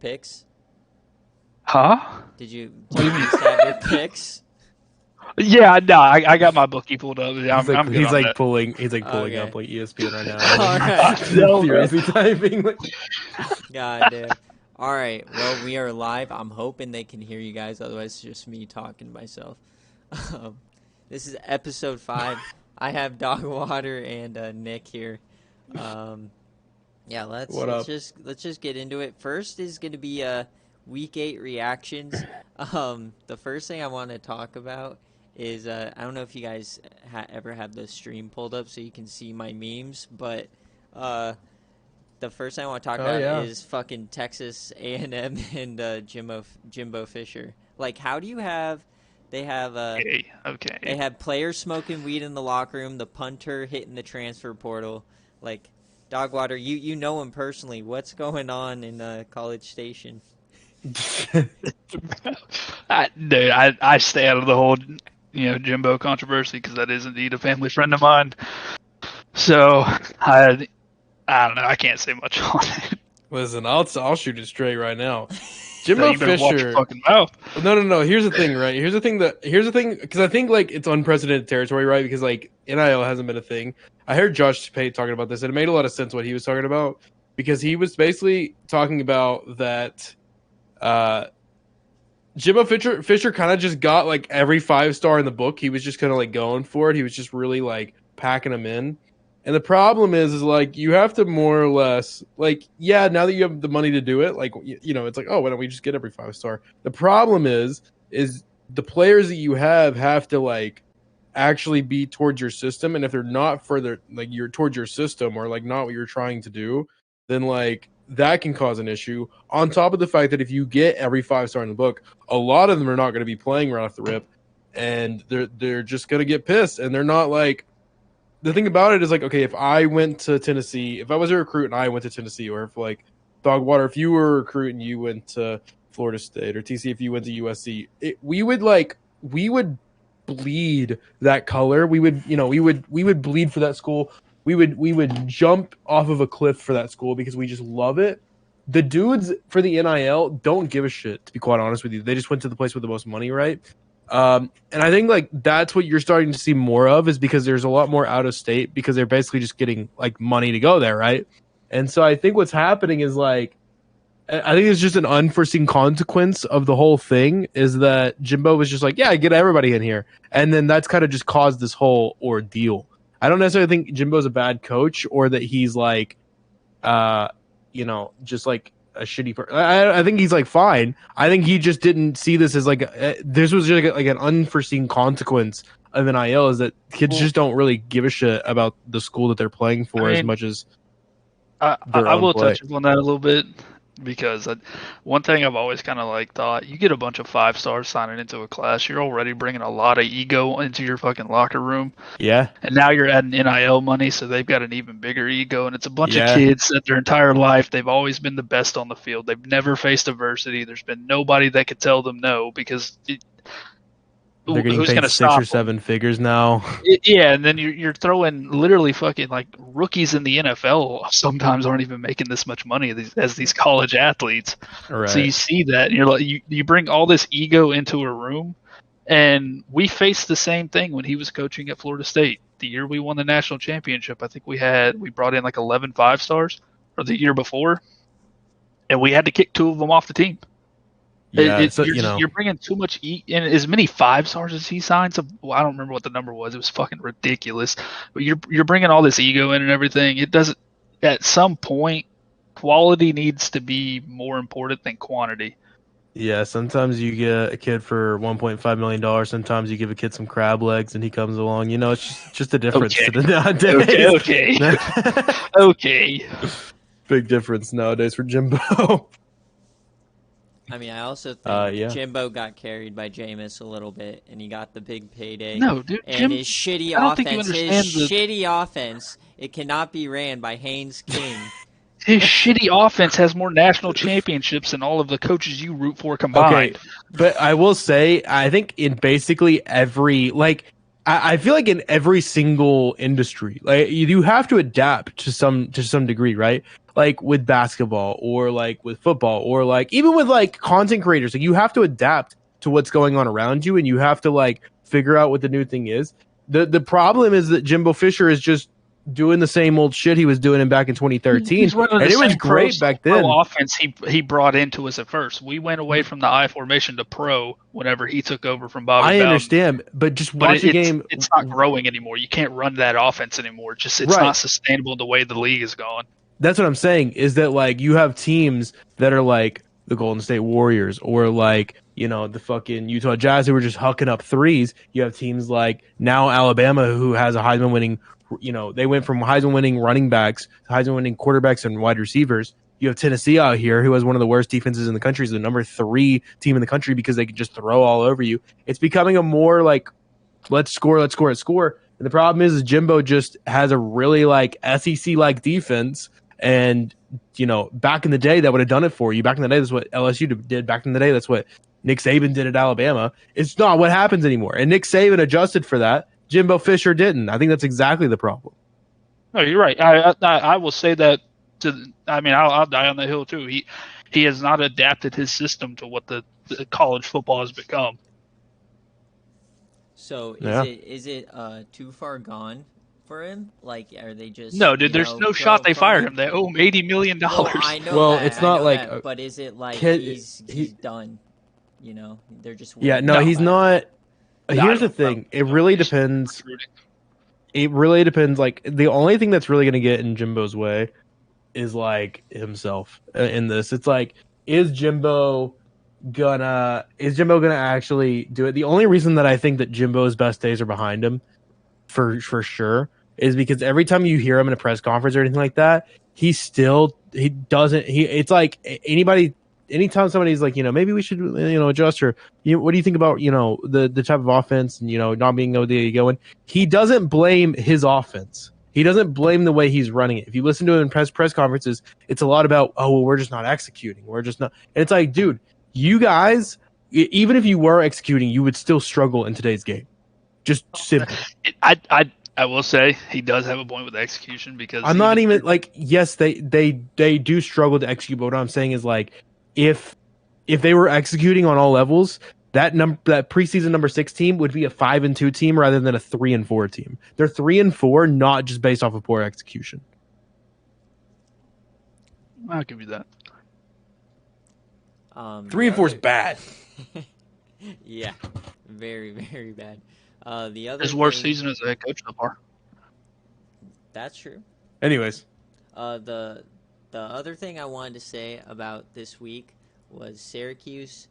picks? Huh? Did you have your picks? Yeah, no, I got my bookie pulled up. I'm good He's on like that. pulling Okay. up like ESPN right now. All right. Furiously typing. God damn. All right. Well, we are live. I'm hoping they can hear you guys. Otherwise, it's just me talking to myself. This is episode 5. I have DogWater and Niick here. Yeah, let's just get into it. First is going to be week 8 reactions. The first thing I want to talk about is I don't know if you guys ever have the stream pulled up so you can see my memes, but the first thing I want to talk about is fucking Texas A&M and Jimbo Fisher. Like, how do you have? They have okay. They have players smoking weed in the locker room, the punter hitting the transfer portal. Like, DogWater, you know him personally. What's going on in College Station? I stay out of the whole Jimbo controversy because that is indeed a family friend of mine. So I don't know. I can't say much on it. Listen, I'll shoot it straight right now. Jimbo Fisher. Watch your fucking mouth. No. Here's the thing, right? Here's the thing because I think like it's unprecedented territory, right? Because like NIL hasn't been a thing. I heard Josh Pate talking about this, and it made a lot of sense what he was talking about because he was basically talking about that. Jimbo Fisher kind of just got like every 5-star in the book. He was just kind of like going for it. He was just really like packing them in. And the problem is like you have to more or less like, yeah, now that you have the money to do it, like, it's like, oh, why don't we just get every 5-star? The problem is the players that you have to like actually be towards your system. And if they're not further, like you're towards your system or like not what you're trying to do, then like that can cause an issue. On top of the fact that if you get every 5-star in the book, a lot of them are not going to be playing right off the rip, and they're just going to get pissed. And they're not like, the thing about it is like, okay, if I went to Tennessee, if I was a recruit and I went to Tennessee, or if like DogWater, if you were a recruit and you went to Florida State, or TC if you went to USC, we would bleed that color. We would bleed for that school. We would jump off of a cliff for that school because we just love it. The dudes for the NIL don't give a shit, to be quite honest with you. They just went to the place with the most money, right? And I think like that's what you're starting to see more of, is because there's a lot more out of state because they're basically just getting like money to go there, right? And so I think what's happening is like, I think it's just an unforeseen consequence of the whole thing is that Jimbo was just like, yeah, get everybody in here. And then that's kind of just caused this whole ordeal. I don't necessarily think Jimbo's a bad coach or that he's like, just like a shitty person. I think he's like fine. I think he just didn't see this as like this was just like an unforeseen consequence of NIL, is that kids just don't really give a shit about the school that they're playing for as much as I will touch on that a little bit. Because one thing I've always kind of like thought, you get a bunch of 5-stars signing into a class, you're already bringing a lot of ego into your fucking locker room. Yeah. And now you're adding NIL money, so they've got an even bigger ego. And it's a bunch of kids that their entire life, they've always been the best on the field. They've never faced adversity. There's been nobody that could tell them no because they're getting paid 6 or 7 figures now. Yeah, and then you're throwing literally fucking like rookies in the NFL sometimes aren't even making this much money as these college athletes. Right. So you see that, and you're like, you bring all this ego into a room, and we faced the same thing when he was coaching at Florida State. The year we won the national championship, I think we brought in like 11 5-stars, or the year before, and we had to kick 2 of them off the team. Yeah, you're bringing too much and as many 5-stars as he signed. So I don't remember what the number was. It was fucking ridiculous. But you're bringing all this ego in and everything. It doesn't. At some point, quality needs to be more important than quantity. Yeah, sometimes you get a kid for $1.5 million. Sometimes you give a kid some crab legs and he comes along. It's just a difference nowadays. Okay. Big difference nowadays for Jimbo. I mean, I also think Jimbo got carried by Jameis a little bit, and he got the big payday. No, dude, and his shitty offense, it cannot be ran by Haynes King. His shitty offense has more national championships than all of the coaches you root for combined. Okay, but I will say, I think in basically every, like, I feel like in every single industry, like you have to adapt to some degree, right? like with basketball or like with football or like even with like content creators. Like you have to adapt to what's going on around you, and you have to like figure out what the new thing is. The problem is that Jimbo Fisher is just doing the same old shit he was doing back in 2013, and it was great back then. Offense he brought into us at first. We went away from the I formation to pro whenever he took over from Bobby Bowden. I understand, but just watch a game. It's not growing anymore. You can't run that offense anymore. It's not sustainable the way the league is going. That's what I'm saying. Is that like you have teams that are like the Golden State Warriors or like, you know, the fucking Utah Jazz who were just hucking up threes. You have teams like now Alabama who has a Heisman winning, you know, they went from Heisman winning running backs to Heisman winning quarterbacks and wide receivers. You have Tennessee out here who has one of the worst defenses in the country, is the number 3 team in the country because they can just throw all over you. It's becoming a more like, let's score. And the problem is Jimbo just has a really like SEC like defense. And, you know, back in the day, that would have done it for you. Back in the day, that's what LSU did. Back in the day, that's what Nick Saban did at Alabama. It's not what happens anymore. And Nick Saban adjusted for that. Jimbo Fisher didn't. I think that's exactly the problem. No, you're right. I will say that. I'll die on the hill too. He has not adapted his system to what the college football has become. So is it too far gone for him? Like, are they just no, dude? There's no shot they fired him. They owe him $80 million. Well, I know. Well, that, it's not like. that, but is it like he's done? You know, they're just he's not. Here's the thing. It really depends. It really depends. Like the only thing that's really going to get in Jimbo's way is like himself in this. It's like, is Jimbo gonna actually do it? The only reason that I think that Jimbo's best days are behind him, for sure, is because every time you hear him in a press conference or anything like that, it's like anytime somebody's like, you know, maybe we should, you know, adjust, or what do you think about, you know, the type of offense and, you know, not being able to get going, he doesn't blame his offense. He doesn't blame the way he's running it. If you listen to it in press conferences, it's a lot about, oh, well, we're just not executing. We're just not. And it's like, dude, you guys, even if you were executing, you would still struggle in today's game. Just simple. I will say he does have a point with execution, because I'm not even like, yes, they do struggle to execute. But what I'm saying is like, if they were executing on all levels, that preseason number 6 team would be a 5-2 team rather than a 3-4 team. They're 3-4, not just based off of poor execution. I'll give you that. 3-4 is bad. Yeah, very, very bad. The other his worst season as a head coach so far. That's true. Anyways, the other thing I wanted to say about this week was Syracuse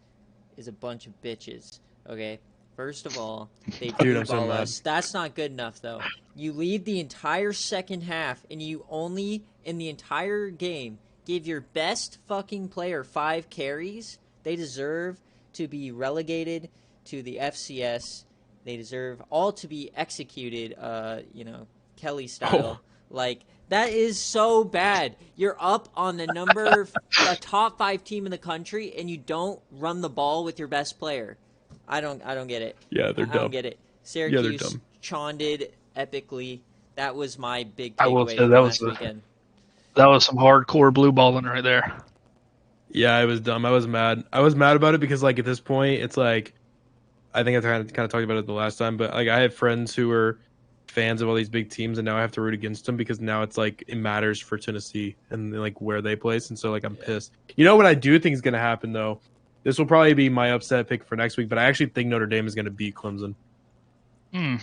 is a bunch of bitches. Okay, first of all, they blue ball us. That's not good enough, though. You lead the entire second half, and you only in the entire game give your best fucking player 5 carries. They deserve to be relegated to the FCS. They deserve all to be executed, Kelly style. Like, that is so bad. You're up on a top 5 team in the country, and you don't run the ball with your best player. I don't get it. Yeah, they're dumb. I don't get it. Syracuse chonded epically. That was my big takeaway from last weekend. That was some hardcore blue balling right there. Yeah, it was dumb. I was mad. I was mad about it because, like, at this point, it's like, I think I kind of talked about it the last time, but like, I have friends who are fans of all these big teams, and now I have to root against them because now it's like it matters for Tennessee and like where they place, and so like I'm pissed. You know what I do think is going to happen though? This will probably be my upset pick for next week, but I actually think Notre Dame is going to beat Clemson. I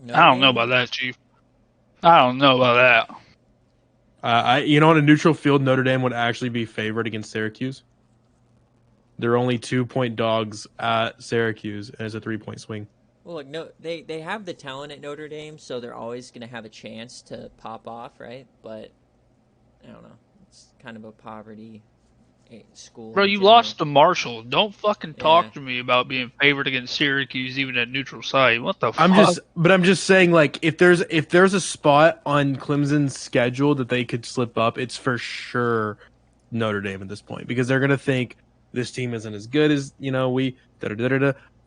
don't know about that, Chief. I don't know about that. On a neutral field, Notre Dame would actually be favored against Syracuse. They're only 2-point dogs at Syracuse, and it's a 3-point swing. Well, look, no, they have the talent at Notre Dame, so they're always going to have a chance to pop off, right? But I don't know. It's kind of a poverty school. Bro, you lost to Marshall. Don't fucking talk to me about being favored against Syracuse, even at neutral site. What the fuck? I'm just saying, like, if there's a spot on Clemson's schedule that they could slip up, it's for sure Notre Dame at this point, because they're gonna think this team isn't as good as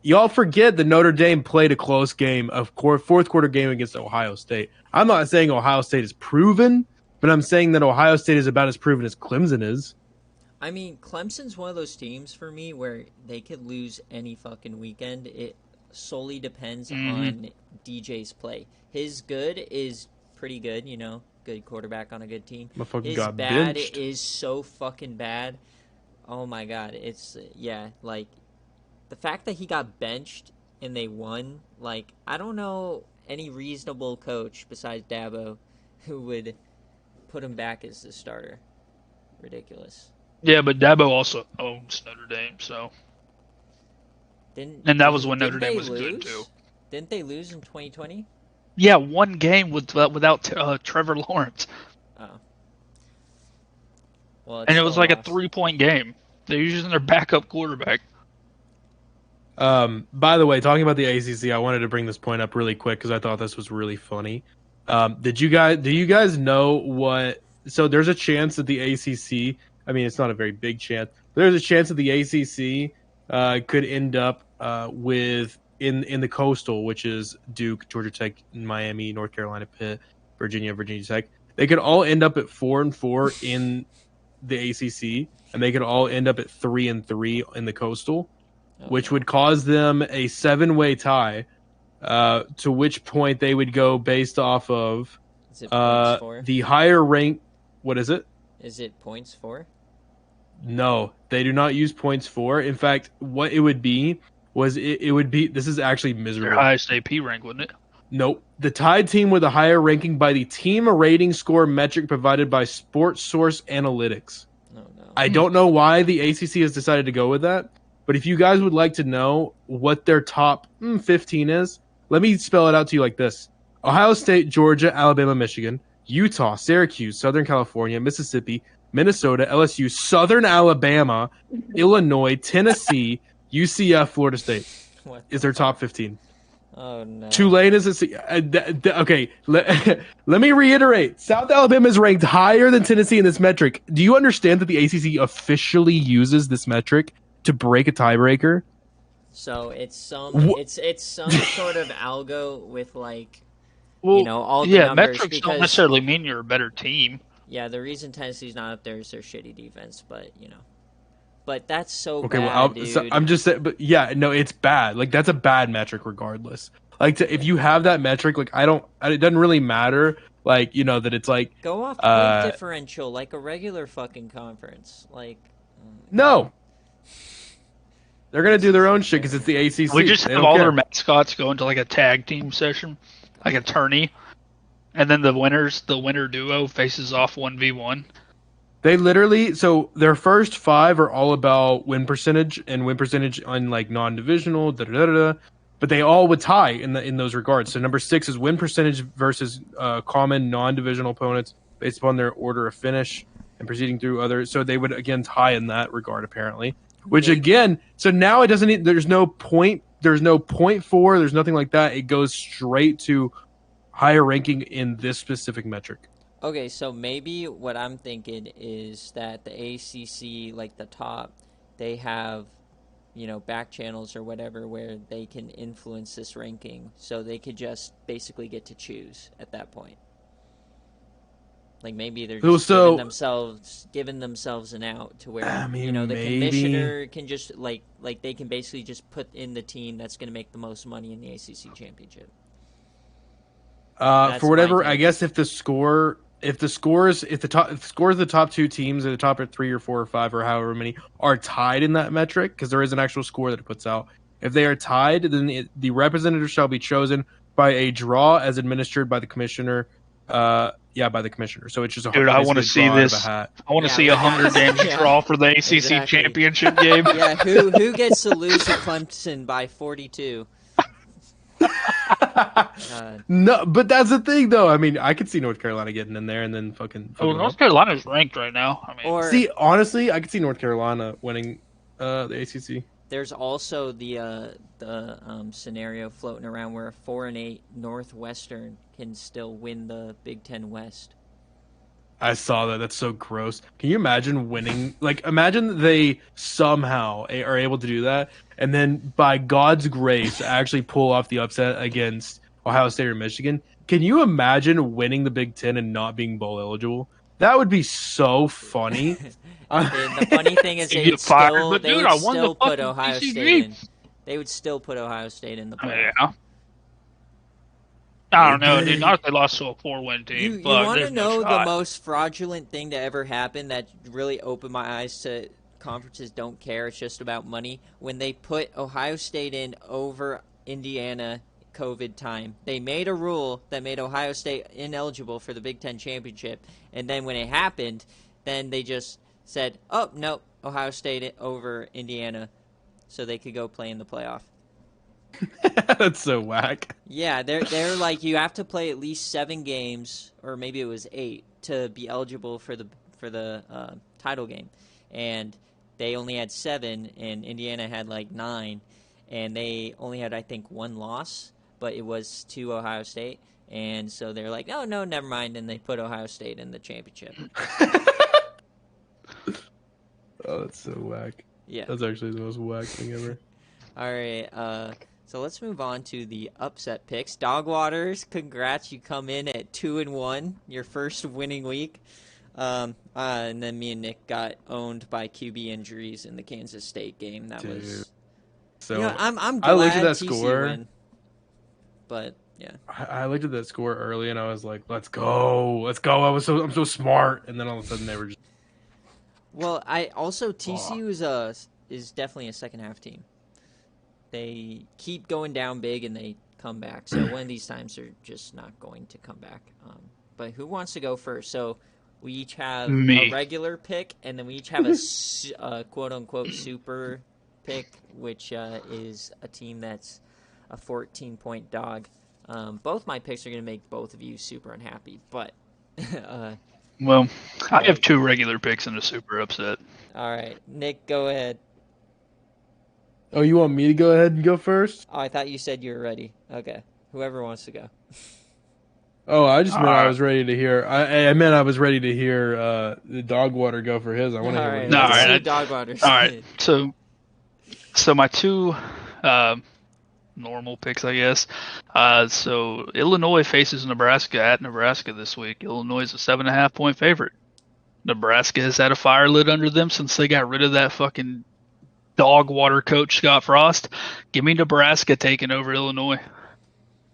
Y'all forget that Notre Dame played a close game, fourth quarter game against Ohio State. I'm not saying Ohio State is proven, but I'm saying that Ohio State is about as proven as Clemson is. I mean, Clemson's one of those teams for me where they could lose any fucking weekend. It solely depends on DJ's play. His good is pretty good, you know, good quarterback on a good team. Motherfucker His got bad benched. is so fucking bad. Oh my god, it's like the fact that he got benched and they won. Like, I don't know any reasonable coach besides Dabo who would put him back as the starter. Ridiculous. Yeah, but Dabo also owns Notre Dame, so. And that was when Notre Dame was good, too. Didn't they lose in 2020? Yeah, one game without Trevor Lawrence. Oh. Well, and it was like a 3-point game. They're using their backup quarterback. By the way, talking about the ACC, I wanted to bring this point up really quick because I thought this was really funny. Do you guys know what? So there's a chance that the ACC. I mean, it's not a very big chance. There's a chance that the ACC could end up with in the Coastal, which is Duke, Georgia Tech, Miami, North Carolina, Pitt, Virginia Tech. They could all end up at 4-4 in the ACC, and they could all end up at 3-3 in the Coastal, which would cause them a 7-way tie. To which point they would go based off of the higher rank. What is it? Is it points for? No, they do not use points for. In fact, what it would be was it would be. This is actually miserable. Their highest AP rank, wouldn't it? Nope. The tied team with a higher ranking by the team rating score metric provided by Sports Source Analytics. Oh, no. I don't know why the ACC has decided to go with that, but if you guys would like to know what their top 15 is, let me spell it out to you like this: Ohio State, Georgia, Alabama, Michigan, Utah, Syracuse, Southern California, Mississippi, Minnesota, LSU, Southern Alabama, Illinois, Tennessee, UCF, Florida State is their top 15. Oh, no. Tulane is okay. Let me reiterate. South Alabama is ranked higher than Tennessee in this metric. Do you understand that the ACC officially uses this metric to break a tiebreaker? So it's some sort of algo with like, you know, all the numbers. Metrics don't necessarily mean you're a better team. Yeah, the reason Tennessee's not up there is their shitty defense, but you know. But that's so okay, bad, dude. So I'm just saying, but yeah, no, it's bad. Like, that's a bad metric regardless. Like, if you have that metric, like, it doesn't really matter, like, you know, that it's like... Go off point differential, like a regular fucking conference. Like... No! They're going to do their own shit because it's the ACC. We just have all their mascots go into, like, a tag team session, like a tourney, and then the winner duo faces off 1v1. They literally, so their first 5 are all about win percentage and win percentage on like non-divisional, but they all would tie in those regards. So number 6 is win percentage versus common non-divisional opponents based upon their order of finish and proceeding through others. So they would again tie in that regard apparently. Which again, so now it doesn't. There's no point. There's no point for. There's nothing like that. It goes straight to higher ranking in this specific metric. Okay, so maybe what I'm thinking is that the ACC, like the top, they have, you know, back channels or whatever where they can influence this ranking. So they could just basically get to choose at that point. Like maybe they're just giving themselves an out to where, you know, the commissioner can just like they can basically just put in the team that's going to make the most money in the ACC championship. For whatever, I guess if the score of the top 2 teams, or the top 3 or 4 or 5 or however many are tied in that metric, because there is an actual score that it puts out. If they are tied, then the representative shall be chosen by a draw as administered by the commissioner. By the commissioner. So it's just dude, I want to see this. I want to see a Hunger Games draw for the ACC championship game. Yeah, who gets to lose to Clemson by 42? No, but that's the thing, though. I mean, I could see North Carolina getting in there and then fucking. North Carolina's ranked right now. I mean, see, honestly, I could see North Carolina winning the ACC. There's also the scenario floating around where a 4-8 Northwestern can still win the Big Ten West. I saw that. That's so gross. Can you imagine winning? Like, imagine they somehow are able to do that, and then by God's grace, actually pull off the upset against Ohio State or Michigan. Can you imagine winning the Big Ten and not being bowl eligible? That would be so funny. And the funny thing is, You they get would fired, still, but they dude, would I won the still put fucking Ohio PCG. State in. They would still put Ohio State in the playoff. Yeah. I don't know, dude. Not if they lost to a 4-win team. You Fuck, want to there's no know the shot. most fraudulent thing to ever happen that really opened my eyes to conferences don't care, it's just about money? When they put Ohio State in over Indiana COVID time. They made a rule that made Ohio State ineligible for the Big Ten championship, and then when it happened, then they just said, oh, no, Ohio State over Indiana, so they could go play in the playoff. That's so whack. Yeah, they're like, you have to play at least 7 games, or maybe it was 8, to be eligible for the title game. And they only had 7, and Indiana had like 9, and they only had, I think, 1 loss, but it was to Ohio State. And so they're like, oh, no, never mind, and they put Ohio State in the championship. Oh, that's so whack. Yeah. That's actually the most whack thing ever. All right, so let's move on to the upset picks. DogWaters, congrats, you come in at 2-1, your first winning week. And then me and Nick got owned by QB injuries in the Kansas State game. That was. So You know, I'm glad I looked at that TC score. win, but yeah. I looked at that score early and I was like, "Let's go, let's go!" I'm so smart, and then all of a sudden they were just. Well, TCU is definitely a second half team. They keep going down big and they come back. So one of these times they're just not going to come back. But who wants to go first? So we each have Me. a regular pick, and then we each have a quote unquote super pick, which is a team that's a 14-point dog. Both my picks are going to make both of you super unhappy, but. Well, I have 2 regular picks and a super upset. All right, Nick, go ahead. Oh, you want me to go ahead and go first? Oh, I thought you said you were ready. Okay, whoever wants to go. Oh, I just meant I was ready to hear. I meant I was ready to hear the DogWater go for his. I want to hear. Right, What No, he let's has. do DogWater. All right, so my 2 normal picks, I guess. So Illinois faces Nebraska at Nebraska this week. Illinois is a 7.5-point favorite. Nebraska has had a fire lit under them since they got rid of that fucking DogWater coach Scott Frost. Give me Nebraska taking over Illinois.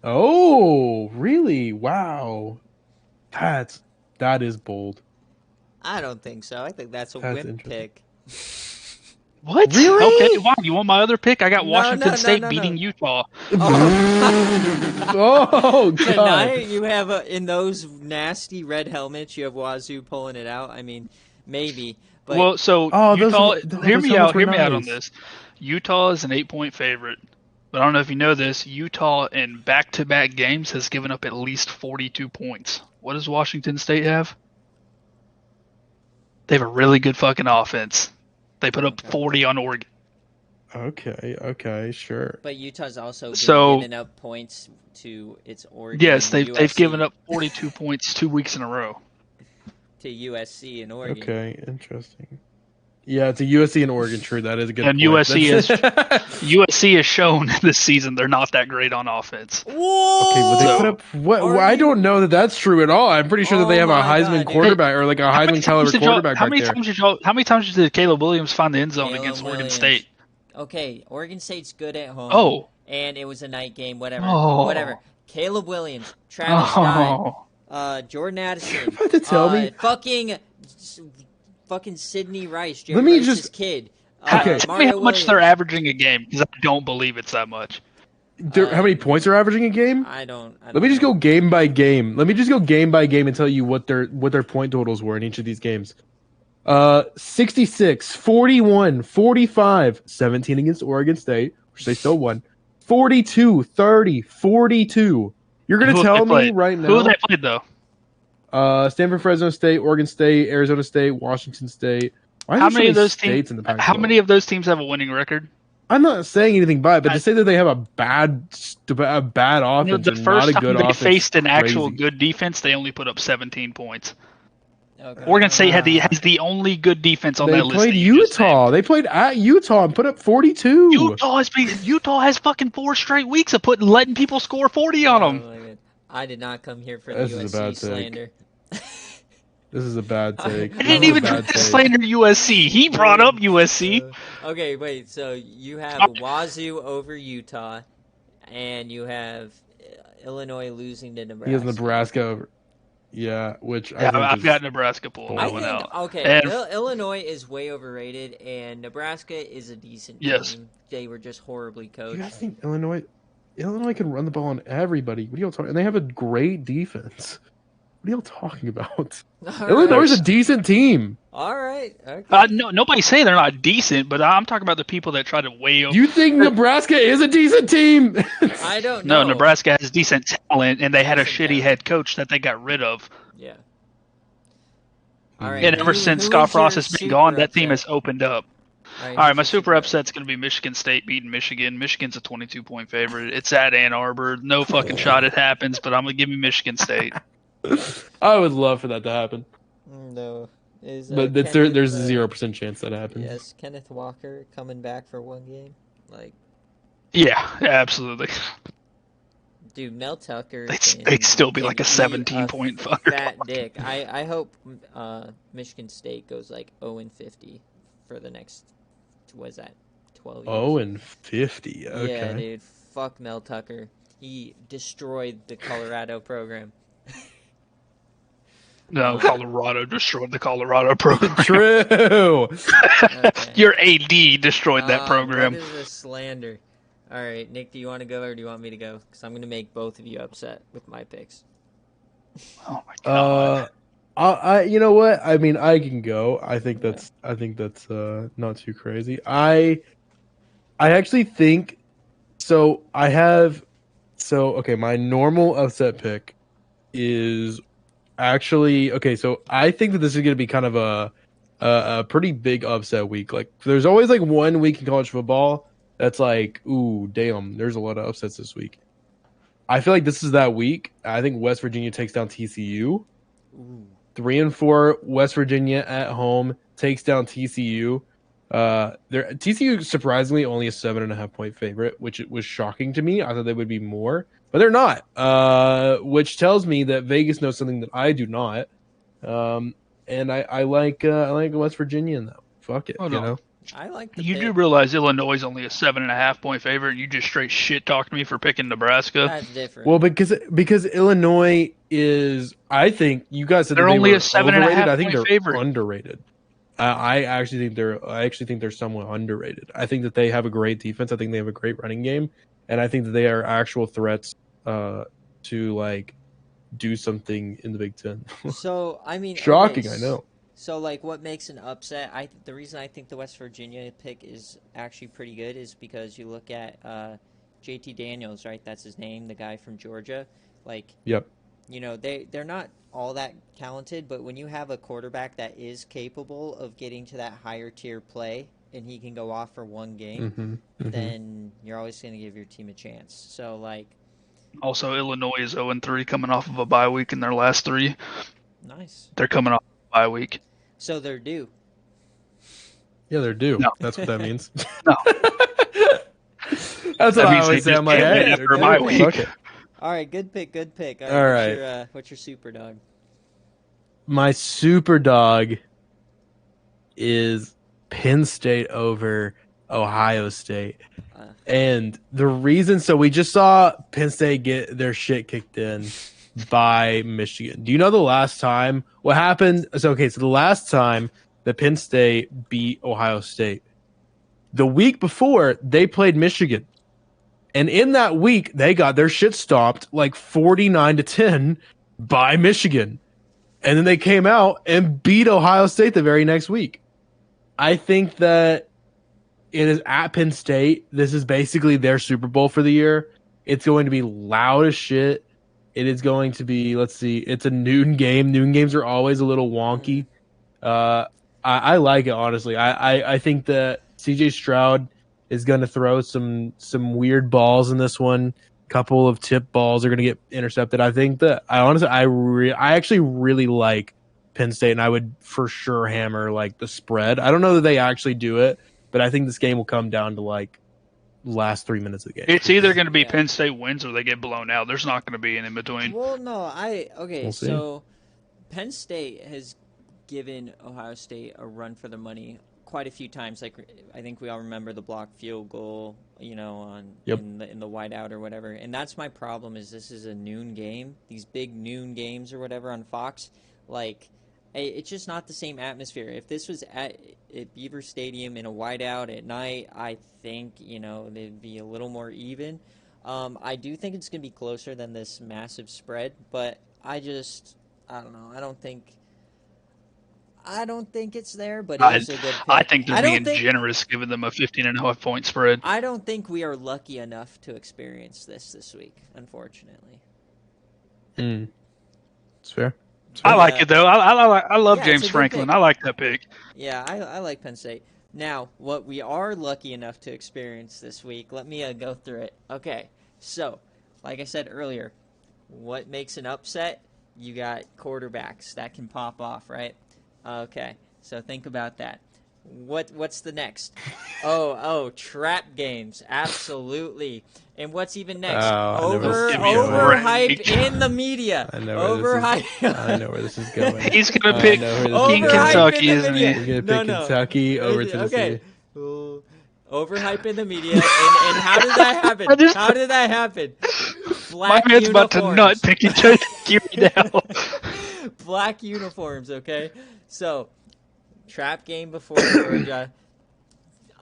Oh, really? Wow, that is bold. I don't think so. I think that's a That's wimp interesting. pick. What? Really? Okay, wow. You want my other pick? I got No, Washington no, State no, beating Utah. Oh, God. Tonight you have in those nasty red helmets. You have Wazoo pulling it out. I mean, maybe. But Well, so Oh, those Utah. were- those hear me helmets out. were Hear me out on nice. this. Utah is an 8-point favorite, but I don't know if you know this. Utah in back-to-back games has given up at least 42 points. What does Washington State have? They have a really good fucking offense. They put up 40 on Oregon. Okay, sure. but Utah's also been So- giving up points to its Oregon. Yes, and they've USC, given up 42 points 2 weeks in a row. to USC and Oregon. Okay, interesting. Yeah, it's a USC and Oregon. True, that is a good. And point. USC That's- USC has shown this season they're not that great on offense. Whoa! Okay, well, they So- put up what? Are I you- don't know that that's true at all. I'm pretty sure that they Oh have a my Heisman God, dude. quarterback or like a Heisman caliber quarterback how back many there. times did how many times did Caleb Williams find the end zone Caleb against Oregon Williams. State? Okay, Oregon State's good at home. Oh, And it was a night game, whatever. Oh. Whatever. Caleb Williams, Travis Stein, oh. Jordan Addison. You're about to tell me? Fucking Sidney Rice, Jerry Let me Rice's just- kid. Okay. Tell me Mario how much they're Williams. averaging a game because I don't believe it's that much. How many points are averaging a game? I don't Let me just know. go game by game. Let me just go game by game and tell you what their point totals were in each of these games. 66, 41, 45, 17 against Oregon State, which they still won. 42, 30, 42. You're going Who to have tell they me played? right Who have now? they played though? Stanford, Fresno State, Oregon State, Arizona State, Washington State. Why are How there so many of those states teams? in the Pac-12? How many of those teams have a winning record? I'm not saying anything by it, but I- to say that they have a bad offense The and first not a time good they offense, faced an actual crazy. good defense, they only put up 17 points. Okay. Oregon State has the only good defense on They that list. played that you just named. Utah. They played at Utah and put up 42. Utah has fucking 4 straight weeks of letting people score 40 on them. Oh my God. I did not come here for the This is a USC bad take. slander. This is a bad take. I This didn't is a even try bad to take. slander USC. He brought up USC. Okay, wait. So you have Wazoo over Utah, and you have Illinois losing to Nebraska. He has Nebraska over. Yeah, which I Yeah, think I've is got Nebraska pulling I that one think out. okay. And- Illinois is way overrated, and Nebraska is a decent Yes. team. They were just horribly You coached. guys think Illinois can run the ball on everybody? What are y'all talking? And they have a great defense. What are y'all talking about? All Illinois is right. a decent team. All right. Okay. No, nobody's saying they're not decent, but I'm talking about the people that try to weigh over. You think Nebraska is a decent team? I don't know. No, Nebraska has decent talent, and they had a Decent shitty talent. head coach that they got rid of. Yeah. All right. And ever who- since who Scott is Frost your has been super gone, that team upset? has opened up. All All right, who's my your super upset's going to be Michigan State beating Michigan. Michigan's a 22-point favorite. It's at Ann Arbor. No fucking shot it happens, but I'm going to give me Michigan State. I would love for that to happen, No. Is, but Kenneth, there's a 0% chance that happens. Yes, Kenneth Walker coming back for one game. Like, Yeah, absolutely. dude, Mel Tucker. They'd still be can like a eat 17-point fat underdog. dick. I hope Michigan State goes like 0-50 for the next. What is that? 12 years. 0-50. Okay. Yeah, dude. Fuck Mel Tucker. He destroyed the Colorado program. No, Colorado destroyed the Colorado program. True. Okay. Your AD destroyed that program. What is a slander? All right, Nick, do you want to go or do you want me to go? Because I'm going to make both of you upset with my picks. Oh my god. I you know what? I mean, I can go. I think that's not too crazy. I actually think so. Okay, my normal upset pick is actually okay. So I think that this is going to be kind of a pretty big upset week. Like, there's always like 1 week in college football that's like, ooh, damn, there's a lot of upsets this week. I feel like this is that week. I think West Virginia takes down TCU. Ooh. 3-4 West Virginia at home takes down TCU. TCU surprisingly only a 7.5 point favorite, which was shocking to me. I thought they would be more, but they're not. Which tells me that Vegas knows something that I do not. And I like West Virginia in that. Fuck it, Hold on. you know. I like the You pick. do realize Illinois is only a 7.5 point favorite, and you just straight shit talked me for picking Nebraska. That's different. Well, because Illinois is, I think you guys said They're that they only were a 7.5 overrated. I think point they're favorite. underrated. I actually think they're somewhat underrated. I think that they have a great defense. I think they have a great running game, and I think that they are actual threats to like do something in the Big Ten. So, I mean, Shocking, okay, I know. So, like, what makes an upset? The reason I think the West Virginia pick is actually pretty good is because you look at JT Daniels, right? That's his name, the guy from Georgia. Like, Yep. you know, they're not all that talented, but when you have a quarterback that is capable of getting to that higher tier play and he can go off for one game, then you're always going to give your team a chance. So, like, Also, Illinois is 0-3 coming off of a bye week in their last 3. nice. They're coming off a bye week. So they're due. Yeah, they're due. No. That's what that means. No. That's what That I means always they say. I'm just like, can't win hey, after they're a bye due. week. Fuck it. All right, good pick. All right. What's your super dog? My super dog is Penn State over Ohio State. And the reason, so we just saw Penn State get their shit kicked in by Michigan. Do you know the last time what happened? So the last time that Penn State beat Ohio State, the week before they played Michigan. And in that week, they got their shit stomped like 49-10 by Michigan. And then they came out and beat Ohio State the very next week. I think that it is at Penn State. This is basically their Super Bowl for the year. It's going to be loud as shit. It is going to be, let's see, it's a noon game. Noon games are always a little wonky. I like it, honestly. I think that CJ Stroud is going to throw some weird balls in this one. A couple of tip balls are going to get intercepted. I think that I actually really like Penn State, and I would for sure hammer like the spread. I don't know that they actually do it, but I think this game will come down to like last 3 minutes of the game. It's either going to be Yeah. Penn State wins or they get blown out. There's not going to be an in between. Well, no, We'll see. so Penn State has given Ohio State a run for their money quite a few times. Like, I think we all remember the blocked field goal, in the whiteout or whatever. And that's my problem. Is this is a noon game? These big noon games or whatever on Fox, like, it's just not the same atmosphere. If this was at Beaver Stadium in a whiteout at night, I think they'd be a little more even. I do think it's going to be closer than this massive spread, but I don't know. I don't think it's there, but it is a good pick. I think they're being generous giving them a 15.5-point spread. I don't think we are lucky enough to experience this week, unfortunately. It's fair. I like it, though. I love James Franklin. Pick. I like that pick. Yeah, I like Penn State. Now, what we are lucky enough to experience this week, let me go through it. Okay, so, like I said earlier, what makes an upset? You got quarterbacks that can pop off, right? Okay, so think about that. What's the next? Trap games, absolutely. And what's even next? Overhype in the media. I know where this is going. He's gonna pick Kentucky, isn't he? He's gonna pick Kentucky over Tennessee. Okay. Overhype in the media, and how did that happen? How did that happen? My man's about to nut picking Kentucky down. Black uniforms, okay? So, trap game before Georgia.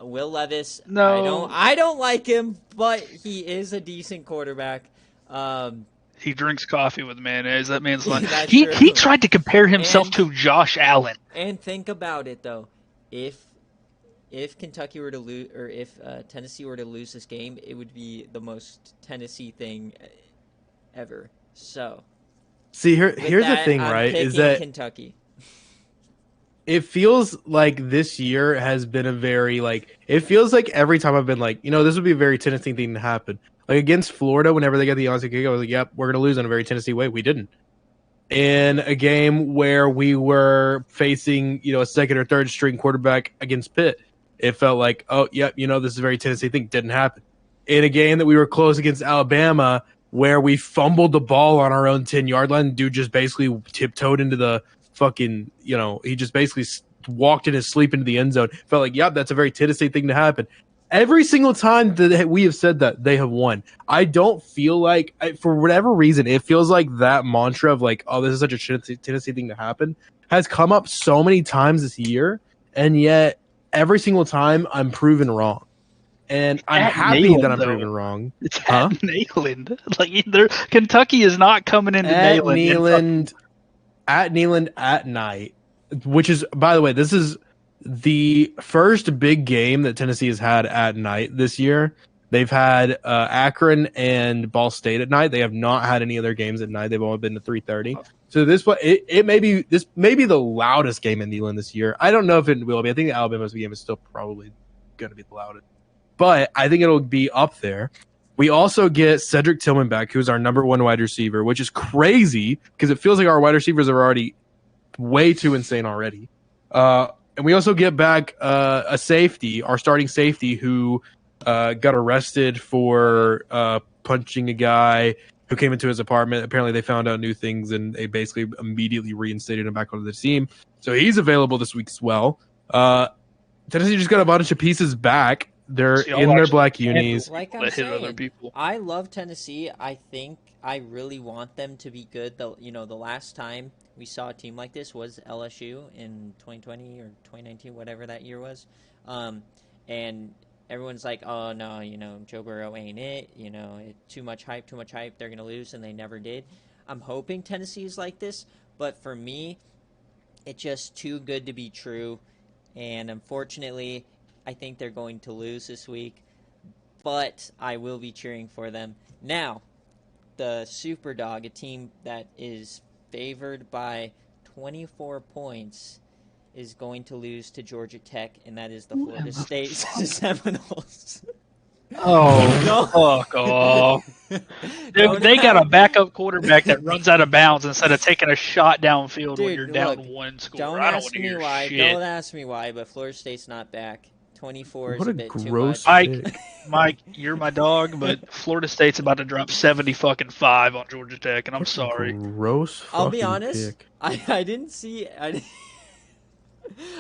Will Levis. No. I don't like him, but he is a decent quarterback. He drinks coffee with mayonnaise. That man's like he tried to compare himself to Josh Allen. And think about it though, if Kentucky were to lose, or if Tennessee were to lose this game, it would be the most Tennessee thing ever. So, see, here's the thing, right? Is that Kentucky. It feels like this year has been a very, it feels like every time I've been like, this would be a very Tennessee thing to happen. Like against Florida, whenever they got the onside kick, I was like, yep, we're going to lose in a very Tennessee way. We didn't. In a game where we were facing, a second or third string quarterback against Pitt, it felt like, oh, yep, this is a very Tennessee thing. Didn't happen. In a game that we were close against Alabama, where we fumbled the ball on our own 10-yard line, dude just basically tiptoed into the fucking, he just basically walked in his sleep into the end zone. Felt like, yep, that's a very Tennessee thing to happen. Every single time that we have said that, they have won. I don't feel like, for whatever reason, it feels like that mantra of like, oh, this is such a Tennessee thing to happen has come up so many times this year, and yet every single time I'm proven wrong. And I'm happy that I'm proven wrong. It's at Neyland. Kentucky is not coming into Neyland. At Neyland at night, which is, by the way, this is the first big game that Tennessee has had at night this year. They've had Akron and Ball State at night. They have not had any other games at night. They've all been to 3:30. So this may be the loudest game in Neyland this year. I don't know if it will be. I think the Alabama's game is still probably going to be the loudest, but I think it'll be up there. We also get Cedric Tillman back, who's our number one wide receiver, which is crazy because it feels like our wide receivers are already way too insane already. And we also get back a safety, our starting safety, who got arrested for punching a guy who came into his apartment. Apparently they found out new things, and they basically immediately reinstated him back onto the team. So he's available this week as well. Tennessee just got a bunch of pieces back. They're in their black unis. Like I'm saying, I love Tennessee. I think I really want them to be good. The last time we saw a team like this was LSU in 2020 or 2019, whatever that year was. And everyone's like, oh, no, Joe Burrow ain't it. Too much hype. They're going to lose, and they never did. I'm hoping Tennessee is like this, but for me, it's just too good to be true. And unfortunately, I think they're going to lose this week, but I will be cheering for them. Now, the Superdog, a team that is favored by 24 points, is going to lose to Georgia Tech, and that is the Florida State Seminoles. Oh, no. Fuck off. They got a backup quarterback that runs out of bounds instead of taking a shot downfield when you're down one score. Don't ask me why, but Florida State's not back. 24 is What a a bit too gross much. pick. Mike, you're my dog, but Florida State's about to drop 70-5 on Georgia Tech, and I'm What a sorry. gross fucking I'll be honest. pick. I didn't see. I didn't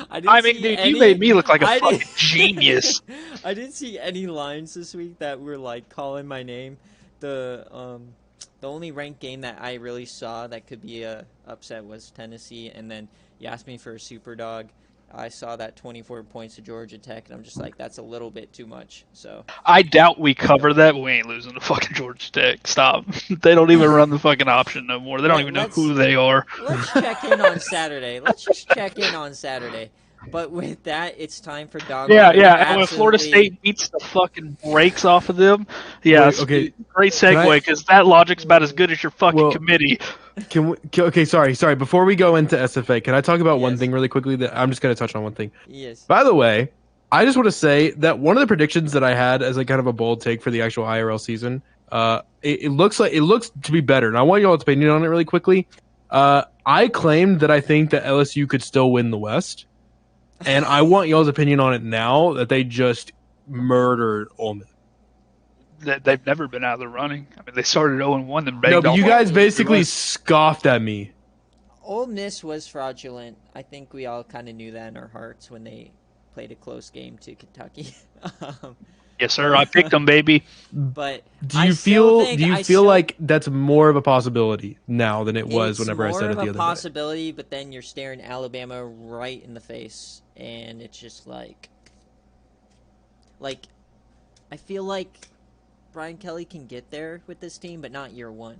I mean, see dude, any. you made me look like a I fucking didn't- genius. I didn't see any lines this week that were like calling my name. The only ranked game that I really saw that could be a upset was Tennessee, and then you asked me for a super dog. I saw that 24 points to Georgia Tech, and I'm just like, that's a little bit too much. So I doubt we cover that, but we ain't losing to fucking Georgia Tech. Stop. They don't even run the fucking option no more. They don't even know who they are. let's check in on Saturday. Let's just check in on Saturday. But with that, it's time for DogWater. Yeah. And when Florida State beats the fucking brakes off of them, yeah, Wait, okay. great segue, because that logic's about as good as your fucking Well, committee. Okay, sorry. Before we go into SFA, can I talk about one Yes. thing really quickly? That I'm just going to touch on one thing. Yes. By the way, I just want to say that one of the predictions that I had as like kind of a bold take for the actual IRL season, it looks to be better, and I want y'all's opinion on it really quickly. I claimed that I think that LSU could still win the West, and I want y'all's opinion on it now that they just murdered Ole Miss. They've never been out of the running. I mean, they started 0-1, then No, but you guys off. basically scoffed at me. Ole Miss was fraudulent. I think we all kind of knew that in our hearts when they played a close game to Kentucky. Yes, sir. I picked them, baby. But Do you feel like that's more of a possibility now than it was whenever I said it the other day? It's more of a possibility, but then you're staring Alabama right in the face, and it's just like I feel like Brian Kelly can get there with this team, but not year one.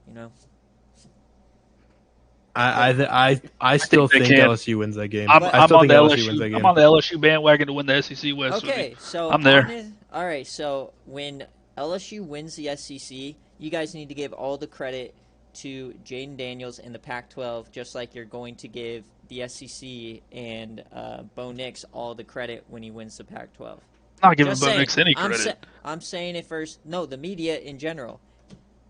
You know. I still think LSU wins that game. I'm on the LSU LSU bandwagon to win the SEC West. Okay, so I'm there. All right, so when LSU wins the SEC, you guys need to give all the credit to Jaden Daniels and the Pac-12, just like you're going to give the SEC and Bo Nix all the credit when he wins the Pac-12. Not giving Bo Nix any credit. I'm saying it first. No, the media in general.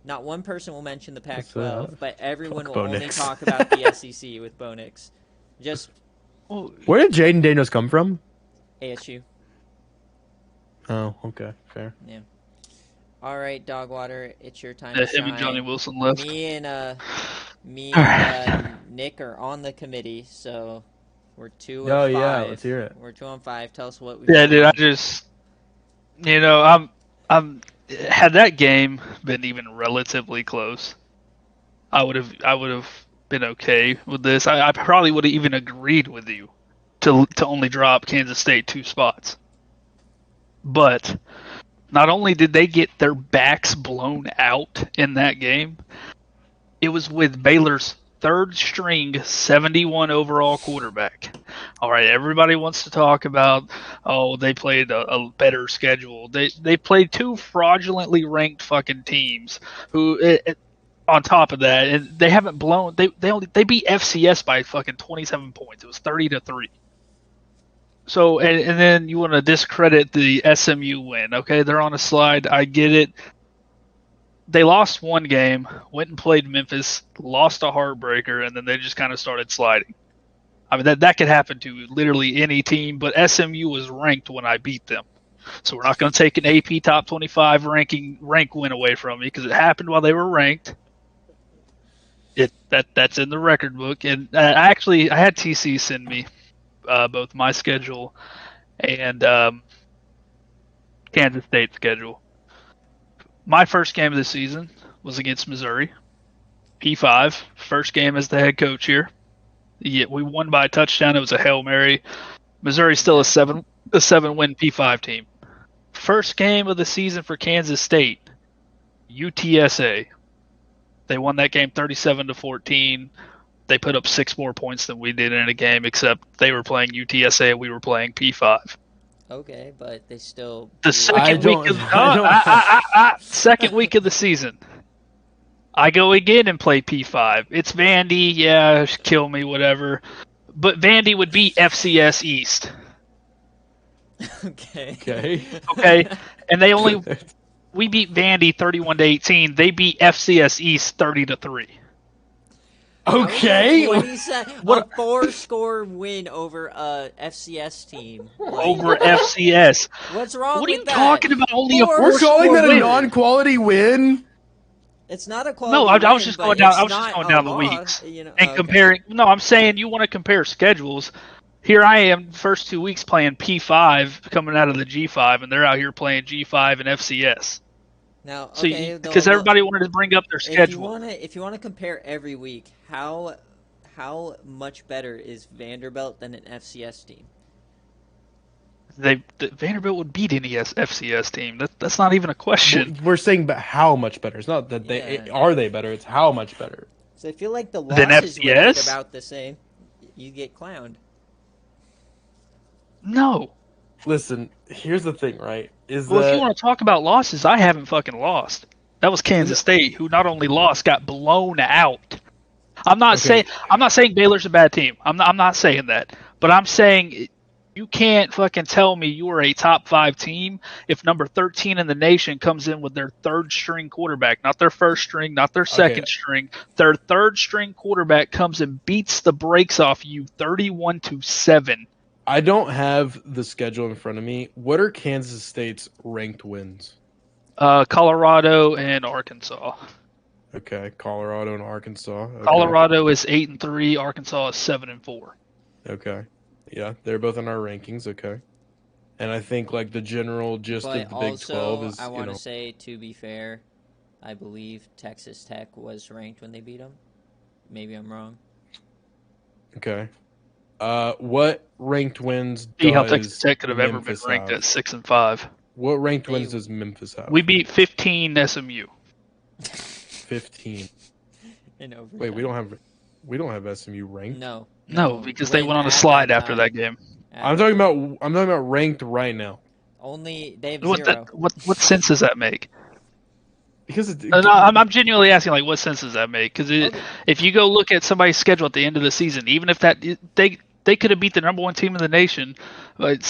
Not one person will mention the Pac-12, but everyone will only talk about the SEC with Bo Nix. Just where did Jaden Daniels come from? ASU. Oh, okay, fair. Yeah. All right, DogWater, it's your time. Him and Johnny Wilson left. Me and Nick are on the committee, so we're 2 and 5. Oh yeah, let's hear it. We're 2 and 5. Tell us what we. Yeah, dude. I just, I'm. Had that game been even relatively close, I would have been okay with this. I probably would have even agreed with you to only drop Kansas State 2 spots. But not only did they get their backs blown out in that game, it was with Baylor's third string 71 overall quarterback. All right, everybody wants to talk about, they played a better schedule. They played 2 fraudulently ranked fucking teams who on top of that, and they haven't blown they beat FCS by fucking 27 points. It was 30-3. So and then you want to discredit the SMU win. Okay, they're on a slide. I get it. They lost one game, went and played Memphis, lost a heartbreaker, and then they just kind of started sliding. I mean, that could happen to literally any team, but SMU was ranked when I beat them. So we're not going to take an AP Top 25 rank win away from me because it happened while they were ranked. That's in the record book. And I had TC send me both my schedule and Kansas State schedule. My first game of the season was against Missouri. P5, first game as the head coach here. Yeah, we won by a touchdown. It was a Hail Mary. Missouri's still a 7-win P5 team. First game of the season for Kansas State, UTSA. They won that game 37-14. They put up 6 more points than we did in a game, except they were playing UTSA and we were playing P5. Okay, but they still. The second week of the season, I go again and play P5. It's Vandy, yeah, kill me, whatever. But Vandy would beat FCS East. Okay. And we beat Vandy 31-18. They beat FCS East 30-3. Okay. 27, What- a 4-score win over a FCS team. Like, over FCS. what's wrong What are with you that? talking about? Only a We're calling that a win. non-quality win. It's not a quality No, I win, was just but going down. it's I was just not going a down the loss, weeks you know. and Okay. comparing. No, I'm saying you want to compare schedules. Here I am, first 2 weeks playing P5, coming out of the G5, and they're out here playing G5 and FCS. Now, So okay, because everybody wanted to bring up their schedule. If you wanna compare every week, how much better is Vanderbilt than an FCS team? Vanderbilt would beat any FCS team. That's not even a question. We're saying but how much better. It's not that are they better. It's how much better. So I feel like the Than losses would get FCS? about the same. You get clowned. No. Listen, here's the thing, right? If you want to talk about losses, I haven't fucking lost. That was Kansas State, who not only lost, got blown out. I'm not saying Baylor's a bad team. I'm not saying that, but I'm saying you can't fucking tell me you are a top 5 team if number 13 in the nation comes in with their third string quarterback, not their first string, not their second string. Their third string quarterback comes and beats the brakes off you 31-7. I don't have the schedule in front of me. What are Kansas State's ranked wins? Colorado and Arkansas. Okay, Colorado and Arkansas. Okay. Colorado is 8-3. Arkansas is 7-4. Okay, yeah, they're both in our rankings. Okay, and I think like the general gist But of the Big also, 12 is I want to say, to be fair, I believe Texas Tech was ranked when they beat them. Maybe I'm wrong. Okay. What ranked wins See how does Texas Tech could have ever been Memphis ranked have? at 6-5. What ranked wins does Memphis have? We beat 15 SMU. 15. In overtime. Wait, we don't have SMU ranked. No, because they Win went on a at slide that after time. that game. I'm talking about ranked right now. Only they have What 0. what sense does that make? Because I'm genuinely asking, like, what sense does that make? Because Okay. if you go look at somebody's schedule at the end of the season, even if they could have beat the number 1 team in the nation,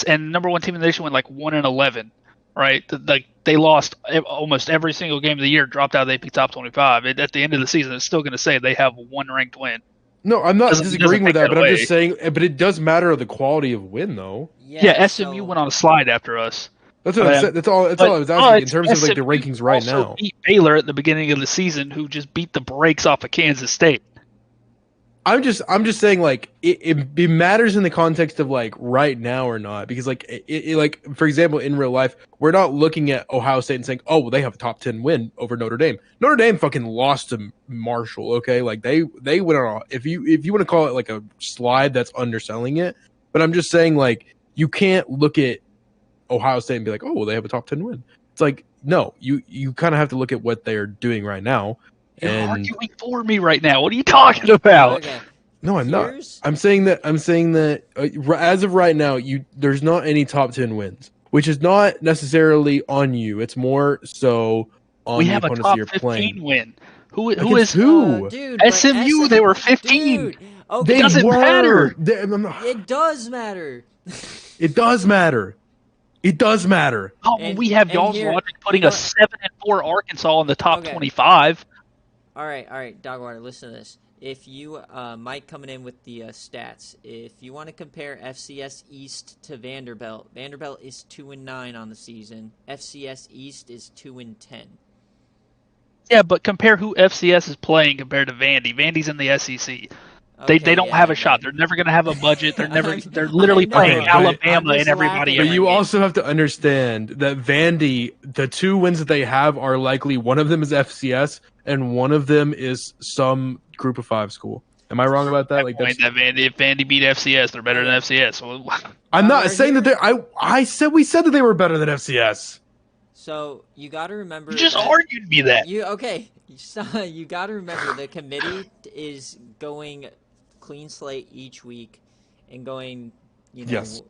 and number 1 team in the nation went like 1-11, right? Like they lost almost every single game of the year, dropped out of the AP top 25. At the end of the season, it's still going to say they have 1 ranked win. No, I'm not Doesn't disagreeing with take that, that but I'm away. just saying. But it does matter the quality of win, though. Yeah, SMU went on a slide after us. That's what I'm saying. That's all I was asking in terms of like the SMU rankings right also now. beat Baylor at the beginning of the season, who just beat the brakes off of Kansas State. I'm just saying like it matters in the context of like right now or not, because like it like for example in real life we're not looking at Ohio State and saying, oh well, they have a top 10 win over Notre Dame. Notre Dame fucking lost to Marshall. Okay, like they went on if you want to call it like a slide, that's underselling it. But I'm just saying like you can't look at Ohio State and be like, oh well, they have a top 10 win. It's like no, you kind of have to look at what they're doing right now. You're And arguing for me right now. What are you talking about? Okay. no, I'm not. I'm saying that as of right now, there's not any top 10 wins, which is not necessarily on you. It's more so on We the have a opponents top you're 15 playing. win. Who Against is who? Dude, but SMU? They were 15. Dude, okay. They doesn't matter. It does matter. It does matter. It does matter. Oh, And- we have and y'all's here- logic putting you know a 7-4 Arkansas in the top Okay. 25. All right, DogWater, listen to this. If you, Mike coming in with the stats, if you want to compare FCS East to Vanderbilt, Vanderbilt is 2-9 on the season. FCS East is 2-10. Yeah, but compare who FCS is playing compared to Vandy. Vandy's in the SEC. They don't have a shot. They're never going to have a budget. They're they're literally I know, playing but Alabama I'm and just everybody laughing. But every you game. also have to understand that Vandy, the 2 wins that they have are likely one of them is FCS and one of them is some group of 5 school. Am I wrong about that? Like that's, If Vandy beat FCS, they're better than FCS. Well, I'm not Right saying here. that we said that they were better than FCS. So you got to remember. you just that argued me that. You got to remember the committee is going clean slate each week and going, Yes.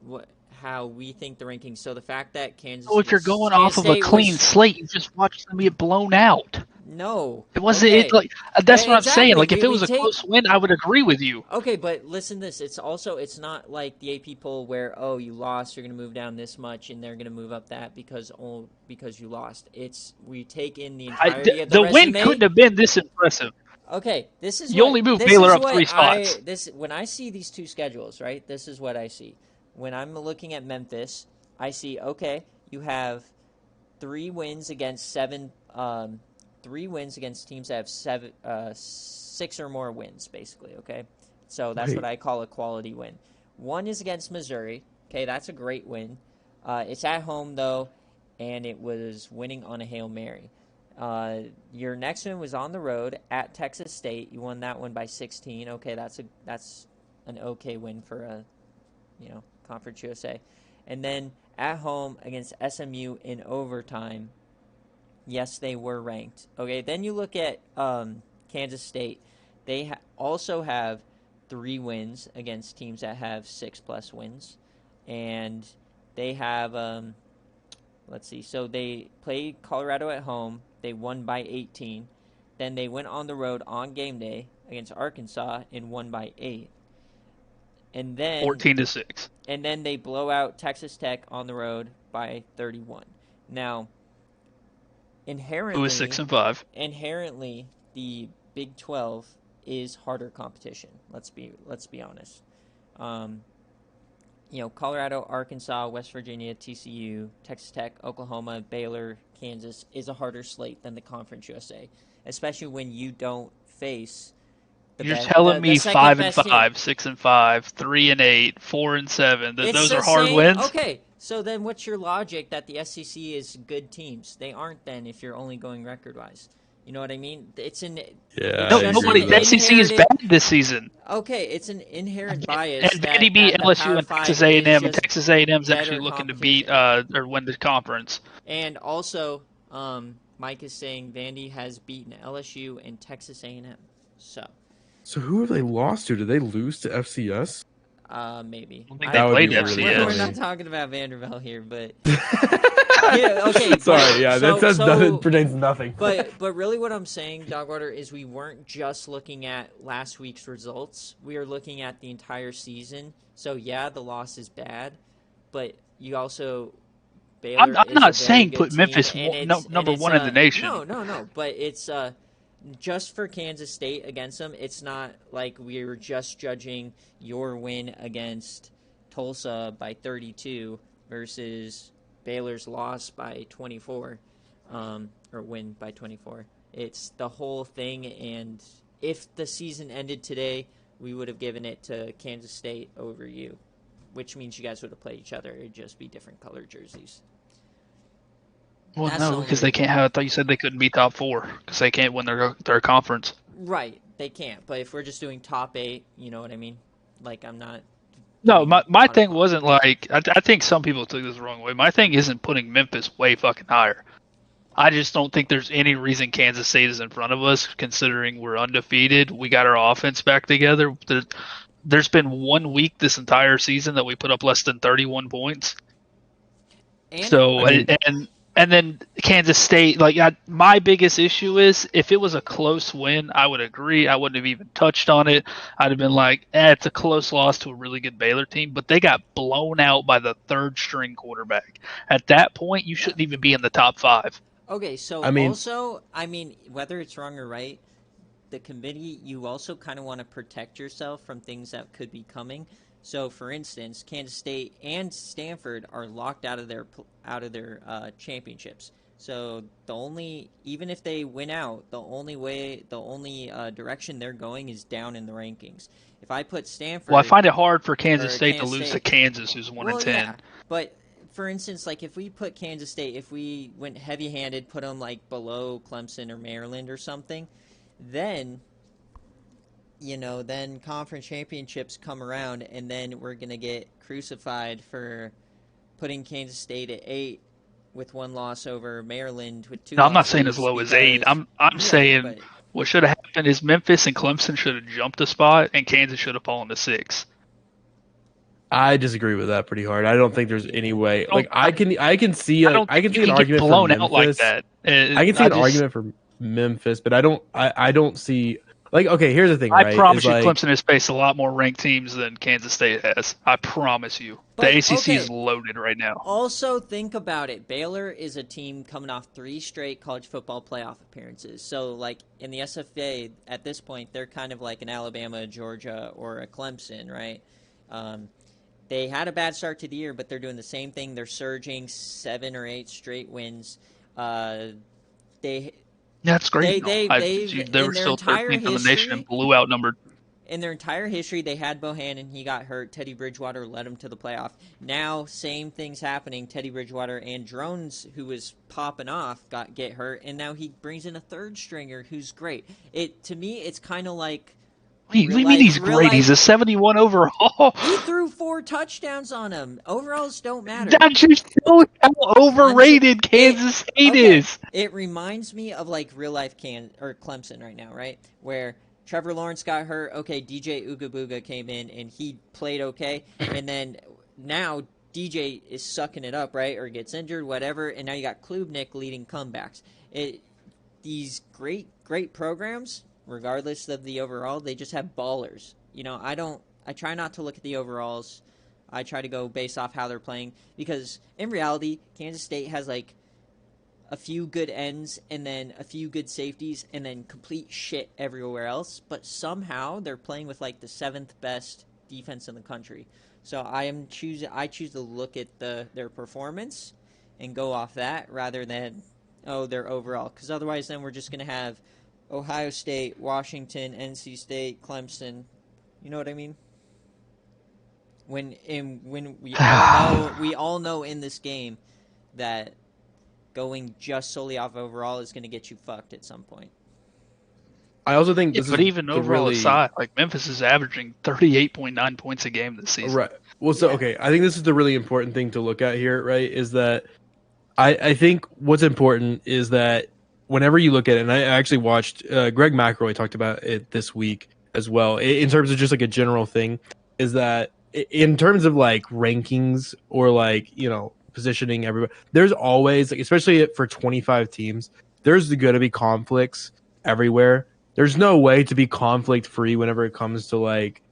how we think the rankings. So the fact that Kansas. So if you're going Kansas off of a State clean was- slate, you just watch them get blown out. No, It wasn't. okay. It like that's what I'm saying. Exactly. Like if it was a close win, I would agree with you. Okay, but listen to this. It's not like the AP poll where you lost, you're going to move down this much, and they're going to move up that because you lost. We take in the entirety of the win resume. couldn't have been this impressive. Okay, this is you only moved Baylor up 3 spots. When I see these two schedules, right? This is what I see. When I'm looking at Memphis, I see you have 3 wins against 7. 3 wins against teams that have 6 or more wins, basically. Okay, so that's what I call a quality win. 1 is against Missouri. Okay, that's a great win. It's at home though, and it was winning on a Hail Mary. Your next one was on the road at Texas State. You won that one by 16. Okay, that's an okay win for a Conference USA. And then at home against SMU in overtime. Yes, they were ranked. Okay, then you look at Kansas State. They also have 3 wins against teams that have 6+ wins. And they have, let's see, so they played Colorado at home. They won by 18. Then they went on the road on game day against Arkansas and won by 8. And then 14-6. And then they blow out Texas Tech on the road by 31. Now, inherently, who is 6-5? Inherently, the Big 12 is harder competition. Let's be honest. Colorado, Arkansas, West Virginia, TCU, Texas Tech, Oklahoma, Baylor, Kansas is a harder slate than the Conference USA, especially when you don't face. You're telling me 5-5, 6-5, 3-8, 4-7. Those are hard wins. Okay, so then what's your logic that the SEC is good teams? They aren't then if you're only going record-wise. You know what I mean? It's an The SEC is bad this season. Okay, it's an inherent bias. And Vandy beat LSU and Texas A&M, and Texas A&M is actually looking to beat or win the conference. And also, Mike is saying Vandy has beaten LSU and Texas A&M. So who have they lost to? Did they lose to FCS? Maybe. I think they played FCS. We're not talking about Vanderbilt here, but okay. Sorry, that pertains to nothing. But really, what I'm saying, DogWater, is we weren't just looking at last week's results. We are looking at the entire season. So yeah, the loss is bad, but you also. Baylor I'm not saying put team, Memphis number 1 in the nation. No. But it's just for Kansas State against them. It's not like we were just judging your win against Tulsa by 32 versus Baylor's loss by 24, or win by 24. It's the whole thing, and if the season ended today, we would have given it to Kansas State over you, which means you guys would have played each other. It would just be different colored jerseys. Well, no, because they can't have. I thought you said they couldn't be top 4 because they can't win their conference. Right, they can't. But if we're just doing top 8, you know what I mean? Like, I'm not. No, my thing wasn't like. I think some people took this the wrong way. My thing isn't putting Memphis way fucking higher. I just don't think there's any reason Kansas State is in front of us, considering we're undefeated. We got our offense back together. There's been 1 week this entire season that we put up less than 31 points. And then Kansas State, my biggest issue is if it was a close win, I would agree. I wouldn't have even touched on it. I'd have been like, it's a close loss to a really good Baylor team. But they got blown out by the 3rd-string quarterback. At that point, you shouldn't even be in the top 5. Okay, so whether it's wrong or right, the committee, you also kind of want to protect yourself from things that could be coming. So, for instance, Kansas State and Stanford are locked out of their championships. So even if they win out, the only direction they're going is down in the rankings. If I put Stanford, I find it hard for Kansas State to lose to Kansas, who's 1-10. Yeah, but for instance, like if we put Kansas State, if we went heavy-handed, put them like below Clemson or Maryland or something, then. Then conference championships come around, and then we're going to get crucified for putting Kansas State at 8 with 1 loss over Maryland with 2 losses. No, I'm not saying as low as 8. I'm saying what should have happened is Memphis and Clemson should have jumped a spot, and Kansas should have fallen to 6. I disagree with that pretty hard. I don't think there's any way. I can see an argument blown for out like Memphis. that. I can see an argument for Memphis, but I don't see like okay. Here's the thing, I right? promise Is you, like Clemson has faced a lot more ranked teams than Kansas State has. I promise you. The But, ACC okay. is loaded right now. Also, think about it. Baylor is a team coming off 3 straight college football playoff appearances. So, like, in the SFA, at this point, they're kind of like an Alabama, Georgia, or a Clemson, right? They had a bad start to the year, but they're doing the same thing. They're surging 7 or 8 straight wins. They That's great. they've They in were their still entire 13th in the nation and history, blew outnumbered. in their entire history, they had Bohannon. He got hurt. Teddy Bridgewater led them to the playoff. Now, same thing's happening. Teddy Bridgewater and Drones, who was popping off, get hurt, and now he brings in a third stringer who's great. To me, it's kind of like. What do you mean he's great? He's a 71 overall. He threw 4 touchdowns on him. Overalls don't matter. That just shows how overrated Kansas State is. It reminds me of like real life Clemson right now, right? Where Trevor Lawrence got hurt. Okay, DJ Ugabuga came in and he played okay, and then now DJ is sucking it up, right? Or gets injured, whatever, and now you got Klubnik leading comebacks. These great programs, regardless of the overall, they just have ballers. You know, I try not to look at the overalls. I try to go based off how they're playing, because in reality, Kansas State has like a few good ends and then a few good safeties and then complete shit everywhere else, but somehow they're playing with like the 7th best defense in the country. So I choose to look at their performance and go off that rather than their overall, because otherwise then we're just going to have Ohio State, Washington, NC State, Clemson. You know what I mean? When we all know in this game that going just solely off overall is going to get you fucked at some point. I also think but even overall aside, like Memphis is averaging 38.9 points a game this season. Right. Well, so okay, I think this is the really important thing to look at here, right? Is that I think what's important is that whenever you look at it, and I actually watched Greg McElroy talked about it this week as well, in terms of just like a general thing, is that in terms of like rankings or like, you know, positioning everybody, there's always, like, especially for 25 teams, there's going to be conflicts everywhere. There's no way to be conflict free whenever it comes to like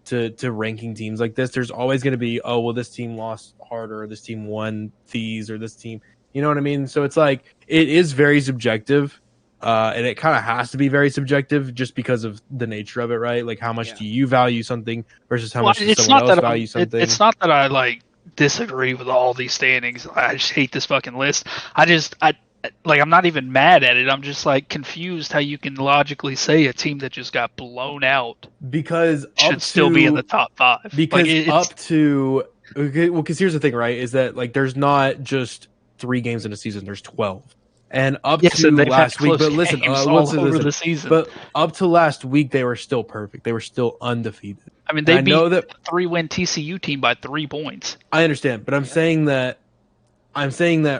to ranking teams like this. There's always going to be, oh well, this team lost harder, or this team won these, or this team, you know what I mean? So it's like it is very subjective, and it kind of has to be very subjective just because of the nature of it, right? Like how much do you value something versus how much does someone else value something? It's not that I like disagree with all these standings. I just hate this fucking list. I'm not even mad at it. I'm just like confused how you can logically say a team that just got blown out because should still be in the top 5. Because because here's the thing, right? Is that like there's not just 3 games in a season. There's 12. And up to last week, but listen, the season. But up to last week, they were still perfect. They were still undefeated. I mean, they beat a 3-win TCU team by 3 points. I understand, but I'm saying that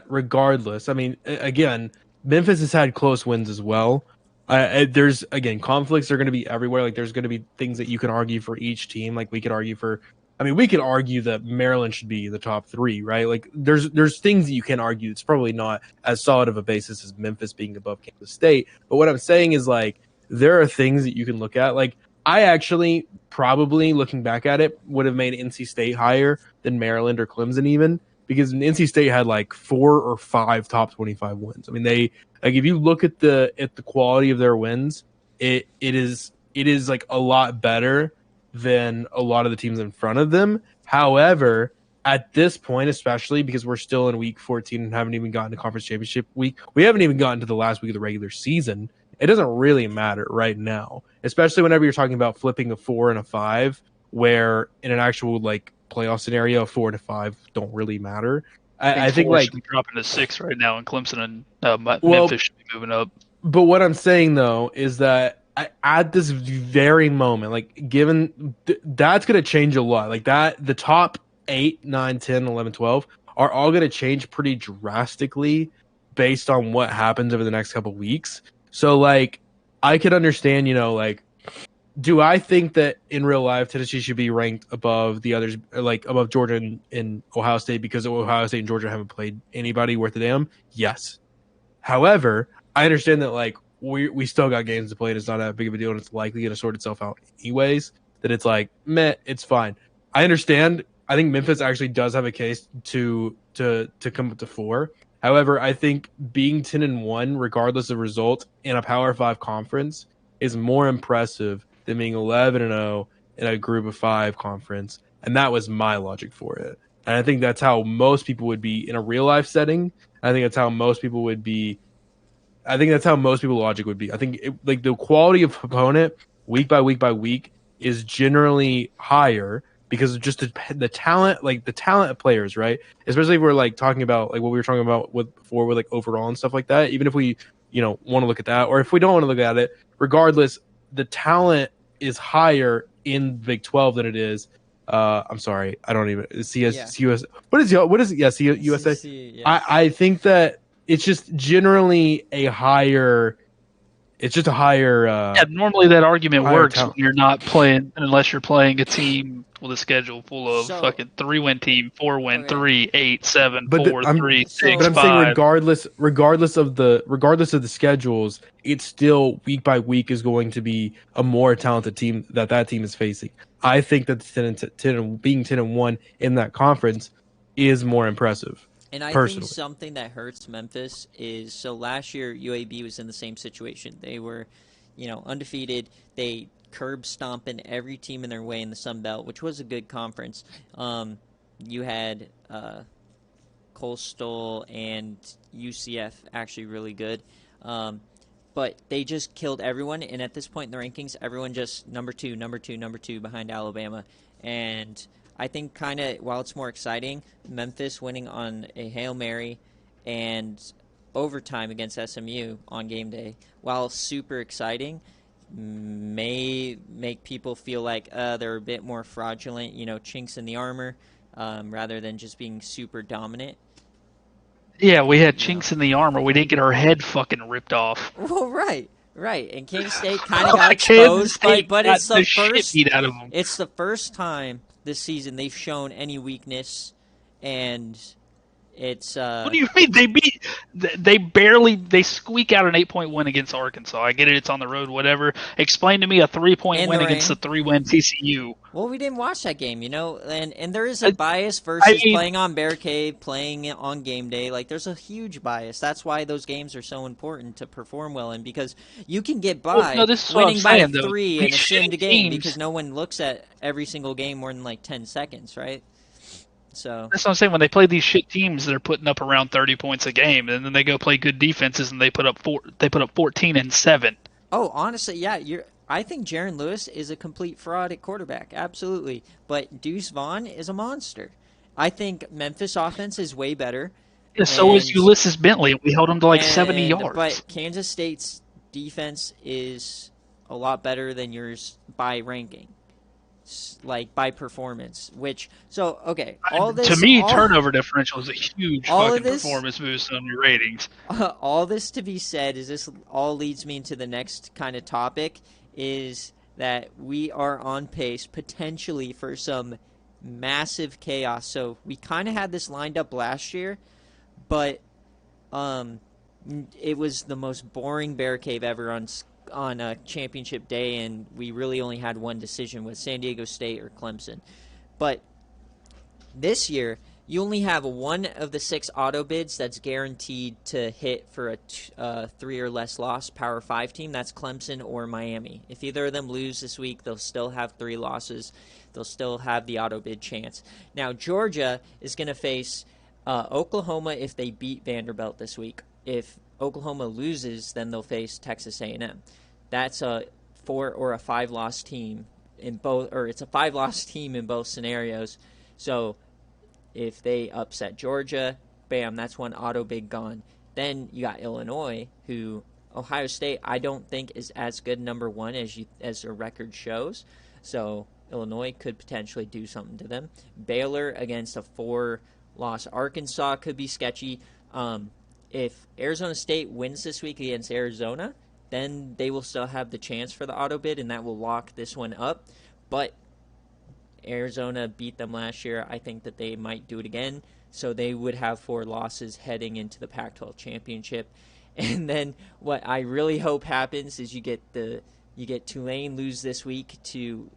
regardless. I mean, again, Memphis has had close wins as well. There's conflicts are going to be everywhere. Like there's going to be things that you can argue for each team. Like we could argue that Maryland should be the top 3, right? Like there's things that you can argue. It's probably not as solid of a basis as Memphis being above Kansas State. But what I'm saying is like there are things that you can look at. Like I actually probably looking back at it would have made NC State higher than Maryland or Clemson even, because NC State had like 4 or 5 top 25 wins. I mean, they like if you look at the quality of their wins, it is like a lot better than a lot of the teams in front of them. However, at this point, especially because we're still in week 14 and haven't even gotten to conference championship week, we haven't even gotten to the last week of the regular season. It doesn't really matter right now, especially whenever you're talking about flipping a 4 and a 5, where in an actual like playoff scenario, 4 to 5 don't really matter. I think like dropping to 6 right now, and Clemson and Memphis should be moving up. But what I'm saying though is that at this very moment, like given that's going to change a lot. Like that, the top 8, 9, 10, 11, 12 are all going to change pretty drastically based on what happens over the next couple of weeks. So like I could understand, you know, like, do I think that in real life Tennessee should be ranked above the others, like above Georgia and Ohio State, because Ohio State and Georgia haven't played anybody worth a damn? Yes. However, I understand that like we still got games to play, and it's not that big of a deal, and it's likely going to sort itself out anyways. That it's like, meh, it's fine. I understand. I think Memphis actually does have a case to come up to 4. However, I think being 10-1, regardless of result, in a Power 5 conference is more impressive than being 11-0 in a Group of 5 conference, and that was my logic for it. And I think that's how most people would be in a real life setting. I think that's how most people would be. I think that's how most people logic would be. I think like the quality of opponent week by week by week is generally higher because of just the talent, like the talent of players, right? Especially if we're like talking about like what we were talking about with before with like overall and stuff like that. Even if we, want to look at that, or if we don't want to look at it, regardless, the talent is higher in Big 12 than it is. I'm sorry, I don't even CS. What is it? Yeah, USA. Yeah. I think that it's just generally a higher. It's just a higher. Yeah, normally that argument higher works talent. when you're not playing unless you're playing a team with a schedule full of So- fucking 3-win team, 4-win, Okay. 3, 8, 7, But 4, 3, So- 6, But I'm saying 5. regardless of the schedules, it's still week by week is going to be a more talented team that team is facing. I think that being 10-1 in that conference is more impressive. And I Personally. think something that hurts Memphis is, so last year UAB was in the same situation. They were, undefeated. They curb stomping every team in their way in the Sun Belt, which was a good conference. You had Coastal and UCF actually really good. But they just killed everyone, and at this point in the rankings, everyone just number two behind Alabama. And I think kind of, while it's more exciting, Memphis winning on a Hail Mary and overtime against SMU on game day, while super exciting, may make people feel like they're a bit more fraudulent, chinks in the armor, rather than just being super dominant. Yeah, we had chinks in the armor. We didn't get our head fucking ripped off. Well, right. And Kansas State kind of got exposed, but it's the first. Shit beat out of them. It's the first time this season they've shown any weakness, and it's. What do you mean they squeak out an 8-point win against Arkansas? I get it, it's on the road, whatever. Explain to me a 3-point In win the against rain. the 3-win TCU. Well, we didn't watch that game, and there is a bias versus playing on BearCave, playing on game day. Like, there's a huge bias. That's why those games are so important to perform well in, because you can get by winning by 3 and assume the game because no one looks at every single game more than like 10 seconds, right? So that's what I'm saying. When they play these shit teams, they're putting up around 30 points a game, and then they go play good defenses, and they put up 14 and 7. Oh, honestly, yeah, I think Jaron Lewis is a complete fraud at quarterback, absolutely. But Deuce Vaughn is a monster. I think Memphis offense is way better. Yeah, so is Ulysses Bentley. We held him to like 70 yards. But Kansas State's defense is a lot better than yours by ranking, like by performance. Turnover differential is a huge fucking performance boost on your ratings. All this to be said is this all leads me into the next kind of topic, is that we are on pace potentially for some massive chaos. So we kind of had this lined up last year, but it was the most boring BearCave ever on a championship day, and we really only had one decision with San Diego State or Clemson. But this year, you only have one of the 6 auto bids that's guaranteed to hit for a 3 or less loss Power 5 team. That's Clemson or Miami. If either of them lose this week, they'll still have 3 losses. They'll still have the auto bid chance. Now, Georgia is going to face Oklahoma if they beat Vanderbilt this week. If Oklahoma loses, then they'll face Texas A&M. That's a 4 or a 5 loss team in both, or it's a 5 loss team in both scenarios. So if they upset Georgia, bam, that's one auto bid gone. Then you got Illinois, who Ohio State I don't think is as good number 1 as their record shows. So Illinois could potentially do something to them. Baylor against a 4-loss Arkansas could be sketchy. If Arizona State wins this week against Arizona, then they will still have the chance for the auto bid, and that will lock this one up. But Arizona beat them last year. I think that they might do it again. So they would have 4 losses heading into the Pac-12 championship. And then what I really hope happens is you get Tulane lose this week to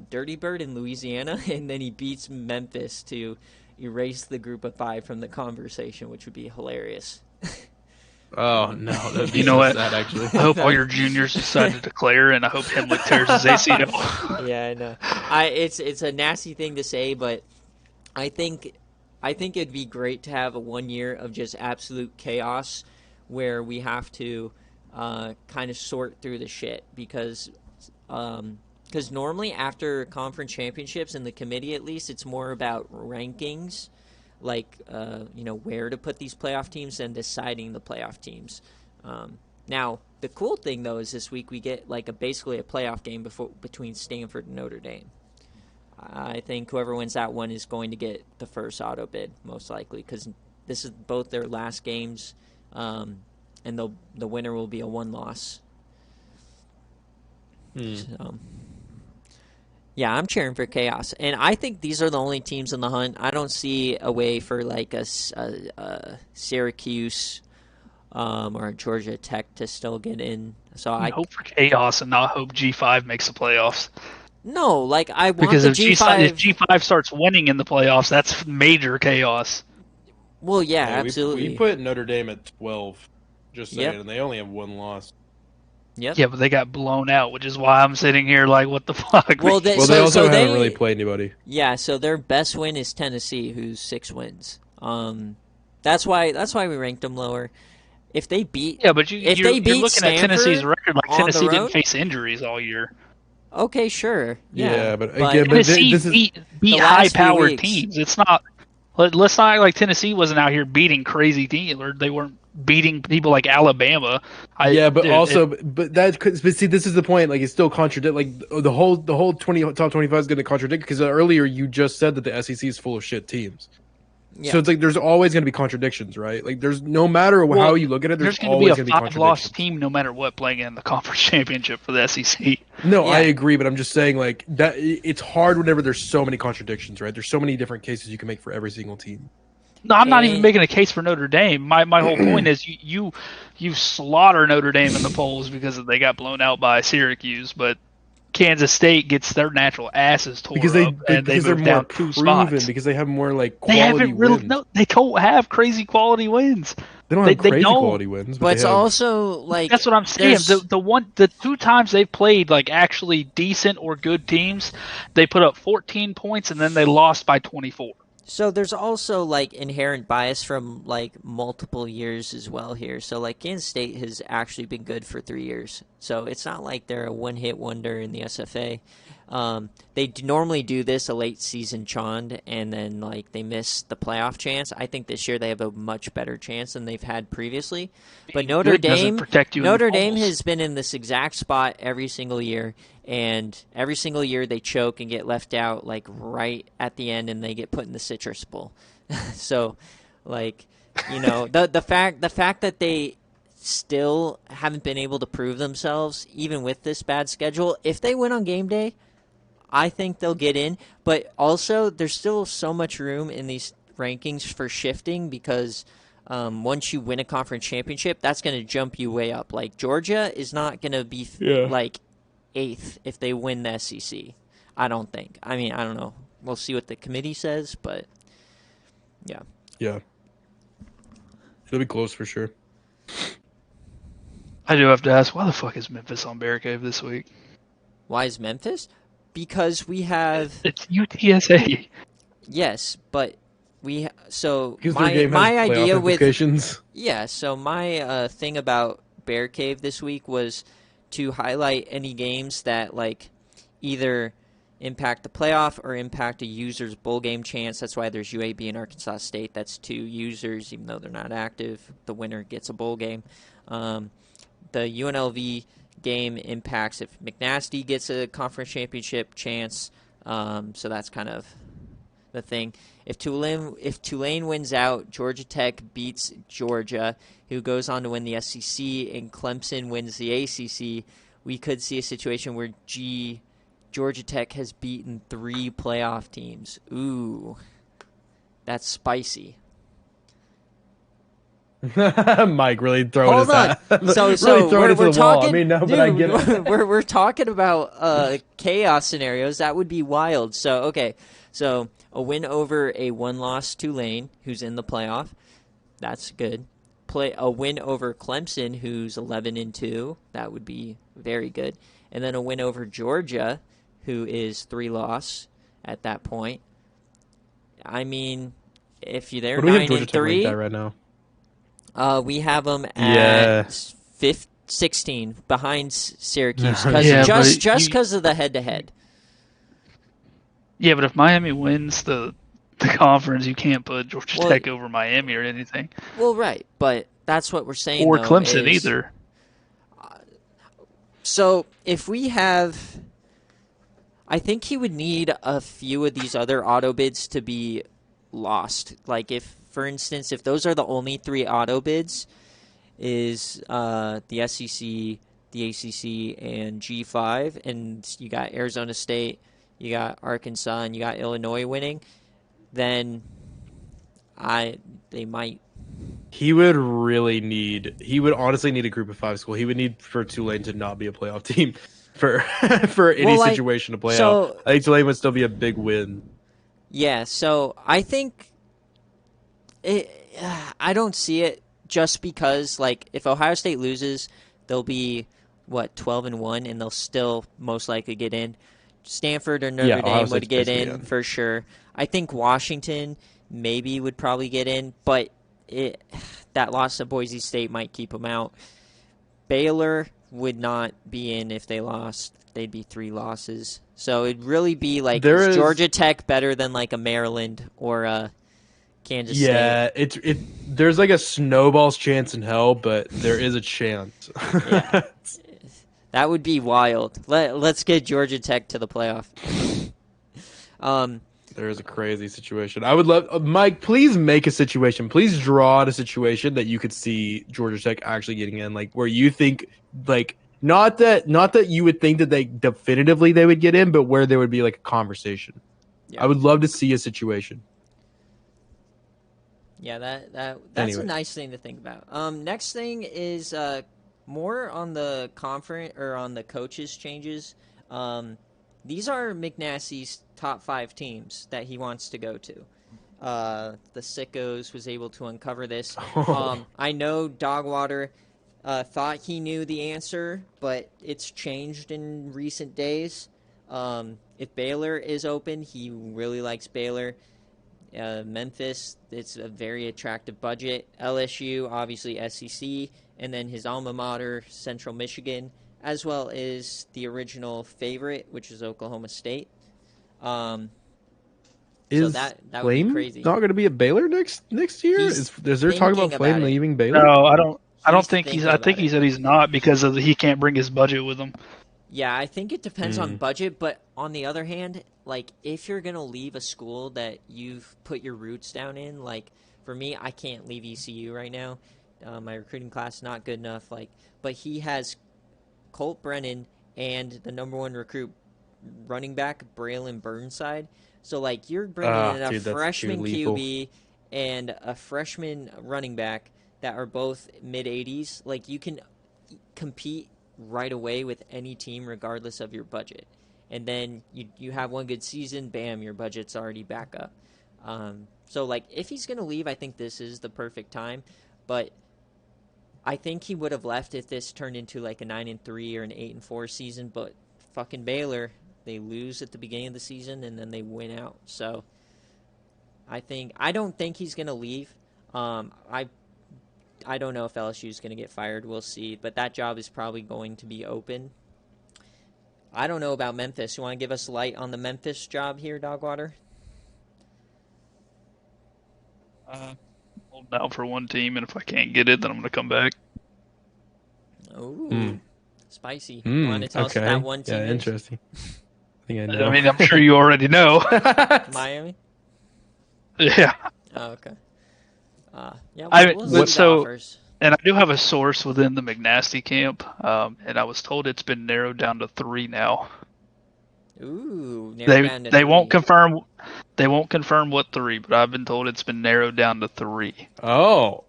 Dirty Bird in Louisiana, and then he beats Memphis to erase the group of 5 from the conversation, which would be hilarious. Oh no, that'd be You know so what? sad actually. I hope all your juniors decide to declare, and I hope Hemlick tears his ACL. Yeah, I know. It's a nasty thing to say, but I think it'd be great to have a 1 year of just absolute chaos where we have to kind of sort through the shit because normally after conference championships in the committee, at least, it's more about rankings, like where to put these playoff teams and deciding the playoff teams. Now the cool thing though is this week we get like basically a playoff game between Stanford and Notre Dame. I think whoever wins that one is going to get the first auto bid most likely because this is both their last games, and the winner will be a 1-loss. So, yeah, I'm cheering for chaos, and I think these are the only teams in the hunt. I don't see a way for like a Syracuse or a Georgia Tech to still get in. So I hope for chaos and not hope G5 makes the playoffs. No, like I want because the if G5. If G5 starts winning in the playoffs, that's major chaos. Well, yeah, absolutely. We put Notre Dame at 12, just saying, Yep. and they only have 1 loss. Yep. Yeah, but they got blown out, which is why I'm sitting here like, what the fuck? Well, They also haven't really played anybody. Yeah, so their best win is Tennessee, who's 6 wins. That's why we ranked them lower. If they beat, but you're looking Stanford at Tennessee's record, like Tennessee didn't road? face injuries all year. Okay, sure. Yeah, but again, Tennessee this is beat high-powered teams. It's not. Let's not act like Tennessee wasn't out here beating crazy teams, or they weren't beating people like Alabama. But see, this is the point. Like, it's still contradict. Like the whole top 25 is going to contradict because earlier you just said that the SEC is full of shit teams. Yeah. So it's like there's always going to be contradictions, right? Like there's no matter how you look at it, there's always going to be contradictions. There's going to be a 5-loss team no matter what playing in the conference championship for the SEC. No, yeah. I agree, but I'm just saying like that it's hard whenever there's so many contradictions, right? There's so many different cases you can make for every single team. No, I'm not even making a case for Notre Dame. My whole point is you slaughter Notre Dame in the polls because they got blown out by Syracuse, but Kansas State gets their natural asses tore because they're more proven because they have more like quality wins. No, they don't have crazy quality wins. They don't have crazy quality wins, but it's also like that's what I'm saying. The 2 times they've played like actually decent or good teams, they put up 14 points and then they lost by 24. So there's also like inherent bias from like multiple years as well here. So like Kansas State has actually been good for 3 years. So it's not like they're a one-hit wonder in the SFA. They normally do this a late season chond and then like they miss the playoff chance. I think this year they have a much better chance than they've had previously. But Notre Dame has been in this exact spot every single year. And every single year they choke and get left out like right at the end, and they get put in the Citrus Bowl. So, like, the fact that they still haven't been able to prove themselves, even with this bad schedule, if they win on game day, I think they'll get in. But also, there's still so much room in these rankings for shifting because once you win a conference championship, that's going to jump you way up. Like Georgia is not going to be like 8th if they win the SEC. I don't think. I mean, I don't know. We'll see what the committee says, but yeah. Yeah. It'll be close for sure. I do have to ask, why the fuck is Memphis on BearCave this week? Why is Memphis? Because we have... It's UTSA. Yes, but my idea with... Yeah, so my thing about BearCave this week was to highlight any games that like either impact the playoff or impact a user's bowl game chance. That's why there's UAB and Arkansas State. That's 2 users, even though they're not active. The winner gets a bowl game. The UNLV game impacts if McNasty gets a conference championship chance. So that's kind of the thing. If Tulane wins out, Georgia Tech beats Georgia, who goes on to win the SEC, and Clemson wins the ACC, we could see a situation where Georgia Tech has beaten 3 playoff teams. Ooh, that's spicy. Mike really throwing Hold his on. hat. So really throwing it to we're the wall. talking. I mean, no, Dude, but I get it. we're talking about chaos scenarios. That would be wild. So okay, so a win over a one-loss Tulane, who's in the playoff. That's good. Play a win over Clemson, who's 11-2. That would be very good. And then a win over Georgia, who is 3-loss at that point. I mean, if you're there What do we have 9 Georgia and Tech ranked 3, at right now? we have them Yeah. at 16 behind Syracuse, Yeah, just but because of the head-to-head. Yeah, but if Miami wins the conference, you can't put Georgia Well, Tech over Miami or anything, well, right, but that's what we're saying or though Clemson is either. so if we have, I think he would need a few of these other auto bids to be lost. Like if, for instance, if those are the only 3 auto bids, is the SEC, the ACC, and G5, and you got Arizona State, you got Arkansas, and you got Illinois winning, then they might. He would honestly need a group of 5 school. He would need for Tulane to not be a playoff team for for any Well, like, situation to play so- out. I think Tulane would still be a big win. Yeah, so I think I don't see it just because, like, if Ohio State loses, they'll be 12-1, and they'll still most likely get in. Stanford or Notre Yeah, Ohio Dame would State's get basically in in. for sure. I think Washington maybe would probably get in, but that loss to Boise State might keep them out. Baylor would not be in if they lost. They'd be 3 losses. So it'd really be like, is Georgia Tech better than like a Maryland or a Kansas State? Yeah, there's like a snowball's chance in hell, but there is a chance. Yeah. That would be wild. Let's get Georgia Tech to the playoff. There is a crazy situation. I would love Mike. Please make a situation. Please draw out a situation that you could see Georgia Tech actually getting in, like where you think, like not that you would think that they definitively they would get in, but where there would be like a conversation. Yeah. I would love to see a situation. Yeah, that's Anyway. a nice thing to think about. Next thing is more on the conference or on the coaches changes. These are McNasty's top 5 teams that he wants to go to. The Sickos was able to uncover this. I know DogWater thought he knew the answer, but it's changed in recent days. If Baylor is open, he really likes Baylor. Memphis, it's a very attractive budget. LSU, obviously SEC, and then his alma mater, Central Michigan, as well as the original favorite, which is Oklahoma State. So Is that would Flame be crazy. not going to be at Baylor next year? He's Is there talk about thinking Flame about it. leaving Baylor? No, I don't. I don't He's think he's. thinking I about think it. he said he's not because he can't bring his budget with him. Yeah, I think it depends on budget, but on the other hand, like if you're gonna leave a school that you've put your roots down in, like for me, I can't leave ECU right now. My recruiting class is not good enough. But he has Colt Brennan and the number 1 recruit running back Braylon Burnside. So like you're bringing in a dude, that's freshman too lethal. QB and a freshman running back that are both mid-80s. Like you can compete right away with any team regardless of your budget, and then you have one good season, bam, your budget's already back up. So like if he's gonna leave, I think this is the perfect time, but I think he would have left if this turned into like a 9-3 or an 8-4 season. But fucking Baylor, they lose at the beginning of the season and then they win out. So I don't think he's gonna leave. I don't know if LSU is going to get fired. We'll see. But that job is probably going to be open. I don't know about Memphis. You want to give us light on the Memphis job here, DogWater? Hold out for one team, and if I can't get it, then I'm going to come back. Ooh, spicy. You want to tell us that one team Yeah, is? interesting. I think I know. I mean, I'm sure you already know. Miami? Yeah. Oh, okay. Yeah, I- we'll but see so- the offers. And I do have a source within the McNasty camp, and I was told it's been narrowed down to 3 now. Ooh, narrowed down to They won't 3. confirm. They won't confirm what 3, but I've been told it's been narrowed down to 3. Oh,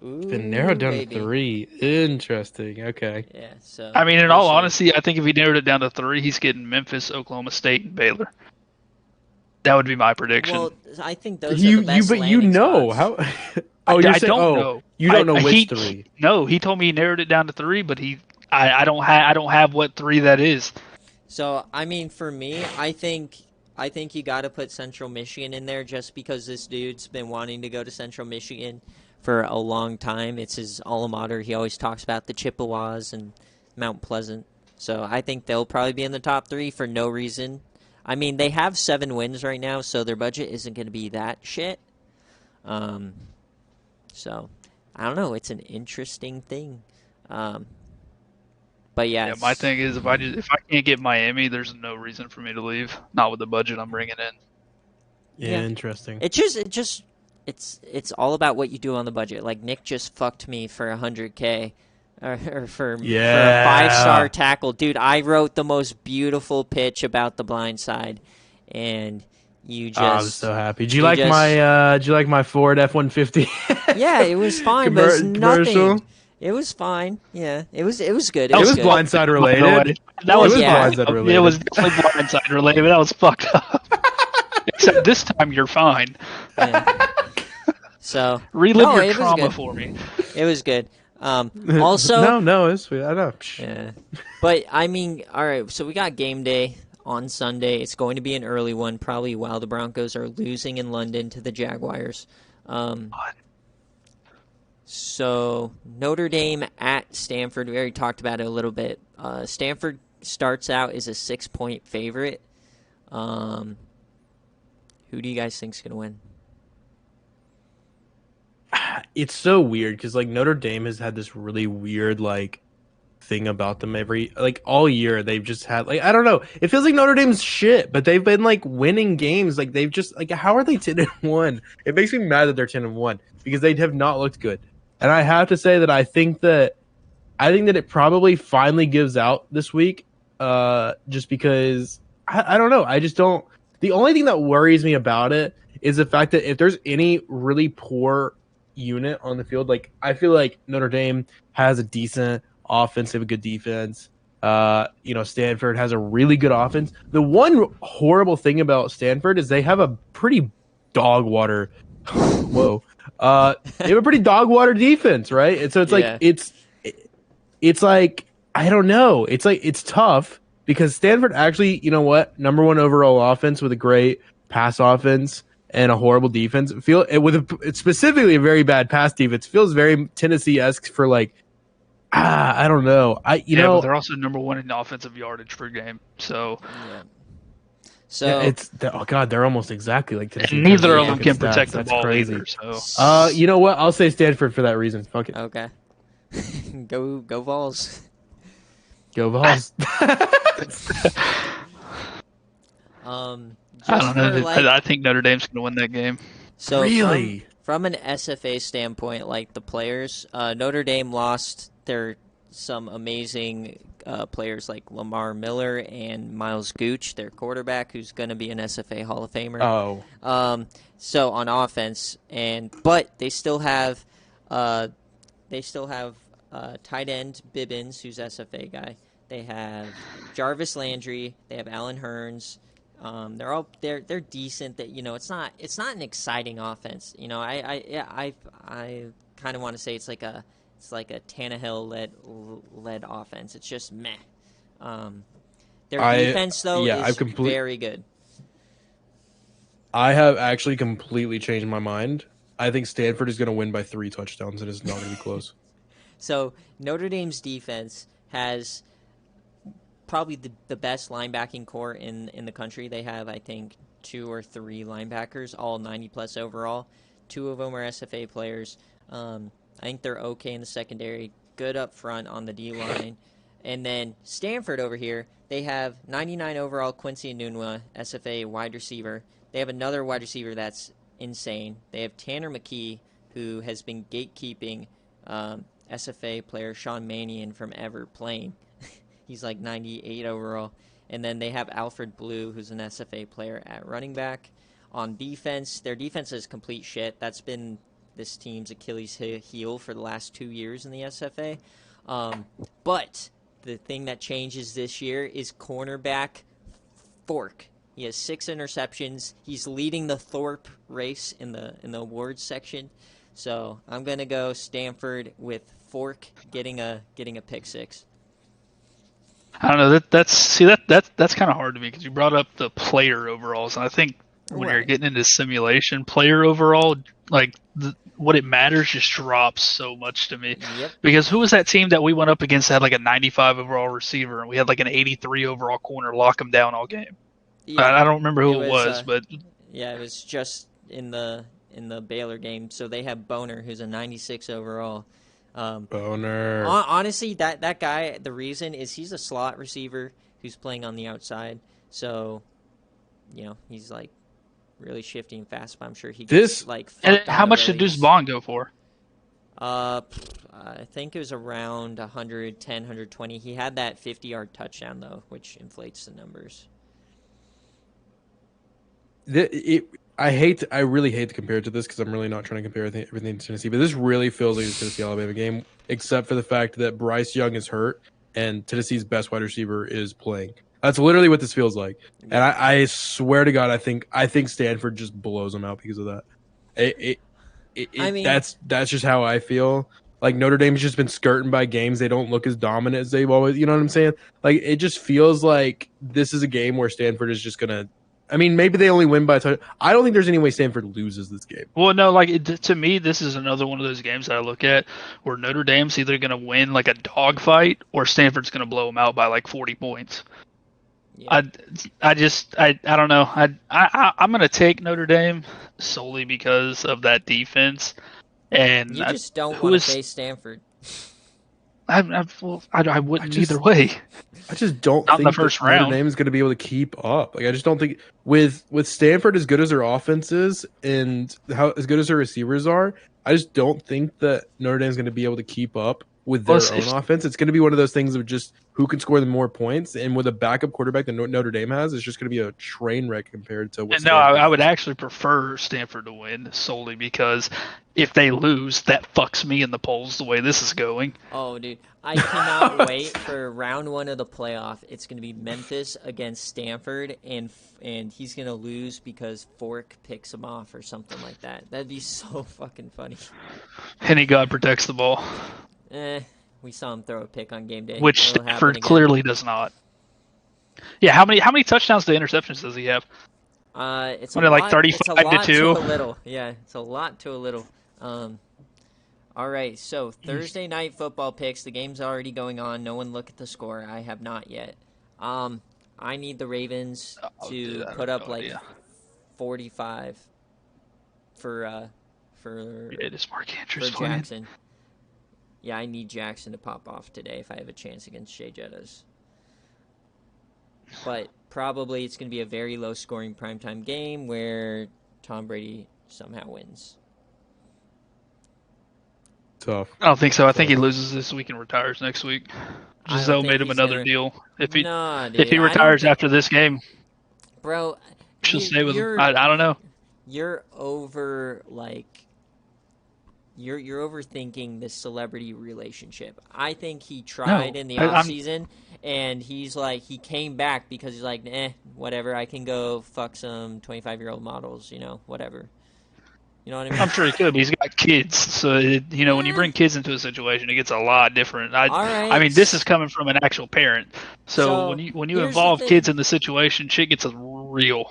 Ooh, Been narrowed down baby. to 3. Interesting. Okay. Yeah, so I mean, in we'll all see. honesty, I think if he narrowed it down to 3, he's getting Memphis, Oklahoma State, and Baylor. That would be my prediction. Well, I think those are the best But landing spots. how? Oh, I don't oh, know. you don't know which He 3. no, he told me he narrowed it down to 3, but I don't have what 3 that is. So, I mean, for me, I think you got to put Central Michigan in there just because this dude's been wanting to go to Central Michigan for a long time. It's his alma mater. He always talks about the Chippewas and Mount Pleasant. So, I think they'll probably be in the top 3 for no reason. I mean, they have 7 wins right now, so their budget isn't going to be that shit. So, I don't know. It's an interesting thing. But yeah, My thing is if I can't get Miami, there's no reason for me to leave. Not with the budget I'm bringing in. Yeah, Yeah. interesting. It's all about what you do on the budget. Like Nick just fucked me for $100K, or for a 5-star tackle, dude. I wrote the most beautiful pitch about the blind side, and you just. I'm so happy. Did you like my Ford F-150? Yeah, it was fine, but it's commercial? nothing. It was fine. Yeah, it was good. It was good. blindside related. That was blindside related. It was definitely blindside related, but that was fucked up. Except this time you're fine. Yeah. So Relive no, your trauma for me. It was good. Also, no, it's sweet. I know. yeah. But I mean, all right. So we got game day on Sunday. It's going to be an early one, probably while the Broncos are losing in London to the Jaguars. So Notre Dame at Stanford. We already talked about it a little bit. Stanford starts out as a 6-point favorite. Who do you guys think is going to win? It's so weird because like Notre Dame has had this really weird like thing about them all year. They've just had like I don't know. It feels like Notre Dame's shit, but they've been like winning games. Like they've just like how are they 10-1? It makes me mad that they're 10-1 because they have not looked good. And I have to say that I think that it probably finally gives out this week. Just because I don't know. I just don't. The only thing that worries me about it is the fact that if there's any really poor unit on the field, like I feel like Notre Dame has a decent offense, they have a good defense. Stanford has a really good offense. The one horrible thing about Stanford is they have a pretty DogWater. Whoa. They have a pretty DogWater defense, right? And so it's like it's like I don't know. It's like it's tough because Stanford actually, you know what, number 1 overall offense with a great pass offense and a horrible defense. It's specifically a very bad pass defense. Feels very Tennessee-esque for like I don't know. But they're also number 1 in offensive yardage per game. So yeah. So they're almost exactly like Tennessee. And neither of them can protect the ball crazy. Either, so you know what? I'll say Stanford for that reason. Fuck it. Okay. Go Vols. Go Vols. I don't know. I think Notre Dame's going to win that game. So really, from an SFA standpoint, like the players, Notre Dame lost some amazing players like Lamar Miller and Miles Gooch, their quarterback, who's going to be an SFA Hall of Famer. Oh. So on offense, but they still have tight end Bibbins, who's SFA guy. They have Jarvis Landry. They have Alan Hearns. They're decent. That it's not an exciting offense. I kind of want to say it's like a Tannehill led offense. It's just meh. Their defense though is very good. I have actually completely changed my mind. I think Stanford is going to win by 3 touchdowns, and it's not going to be close. So Notre Dame's defense has probably the best linebacking core in the country. They have, I think, 2 or 3 linebackers, all 90-plus overall. 2 of them are SFA players. I think they're okay in the secondary, good up front on the D-line. And then Stanford over here, they have 99 overall Quincy Enunwa, SFA wide receiver. They have another wide receiver that's insane. They have Tanner McKee, who has been gatekeeping SFA player Sean Mannion from ever playing. He's like 98 overall. And then they have Alfred Blue, who's an SFA player at running back. On defense, their defense is complete shit. That's been this team's Achilles heel for the last 2 years in the SFA. But the thing that changes this year is cornerback Fork. He has 6 interceptions. He's leading the Thorpe race in the awards section. So I'm gonna go Stanford with Fork getting a pick 6. I don't know. That's kind of hard to me because you brought up the player overalls, and I think when you're getting into simulation, player overall, like what it matters just drops so much to me. Yep. Because who was that team that we went up against that had like a 95 overall receiver, and we had like an 83 overall corner lock him down all game? Yeah, I don't remember who it was, but yeah, it was just in the Baylor game. So they have Boner, who's a 96 overall. Boner. Honestly, that guy, the reason is he's a slot receiver who's playing on the outside. So, he's like really shifty and fast, but I'm sure he gets like fucked how out much of did Deuce Vaughn go for? I think it was around 110, 120. He had that 50-yard touchdown, though, which inflates the numbers. I really hate to compare it to this because I'm really not trying to compare everything to Tennessee, but this really feels like a Tennessee-Alabama game, except for the fact that Bryce Young is hurt and Tennessee's best wide receiver is playing. That's literally what this feels like. And I swear to God, I think Stanford just blows them out because of that. That's just how I feel. Like Notre Dame's just been skirting by games. They don't look as dominant as they've always, you know what I'm saying? Like it just feels like this is a game where Stanford is just gonna. I mean, maybe they only win by a touch. I don't think there's any way Stanford loses this game. Well, no, to me, this is another one of those games that I look at where Notre Dame's either going to win like a dogfight or Stanford's going to blow them out by like 40 points. Yeah. I don't know. I'm going to take Notre Dame solely because of that defense. And you just don't want to face Stanford. I wouldn't either way. I just don't think the first round. Notre Dame is going to be able to keep up. Like I just don't think with Stanford as good as their offense is and as good as their receivers are, I just don't think that Notre Dame is going to be able to keep up with their own offense. It's going to be one of those things of just who can score the more points. And with a backup quarterback that Notre Dame has, it's just going to be a train wreck compared to what. No, I would actually prefer Stanford to win solely because if they lose, that fucks me in the polls the way this is going. Oh, dude. I cannot wait for round 1 of the playoff. It's going to be Memphis against Stanford, and he's going to lose because Fork picks him off or something like that. That'd be so fucking funny. Any God protects the ball. We saw him throw a pick on game day. Which Stanford clearly does not. Yeah, how many touchdowns to interceptions does he have? It's like 35 to 2. A little. Yeah, it's a lot to a little. All right, so Thursday night football picks. The game's already going on. No one look at the score. I have not yet. I need the Ravens to put up 45 for Jackson. Yeah, I need Jackson to pop off today if I have a chance against Shea Jettas. But probably it's going to be a very low-scoring primetime game where Tom Brady somehow wins. Tough. I don't think so. I think he loses this week and retires next week. Giselle made him another deal. If he retires after this game, bro, she'll stay with him. I don't know. You're you're overthinking this celebrity relationship. I think he tried in the offseason, and he came back because he's like, whatever, I can go fuck some 25-year-old models, whatever. You know what I mean? I'm sure he could, but he's got kids. So, when you bring kids into a situation, it gets a lot different. I mean, this is coming from an actual parent. So when you involve kids in the situation, shit gets real.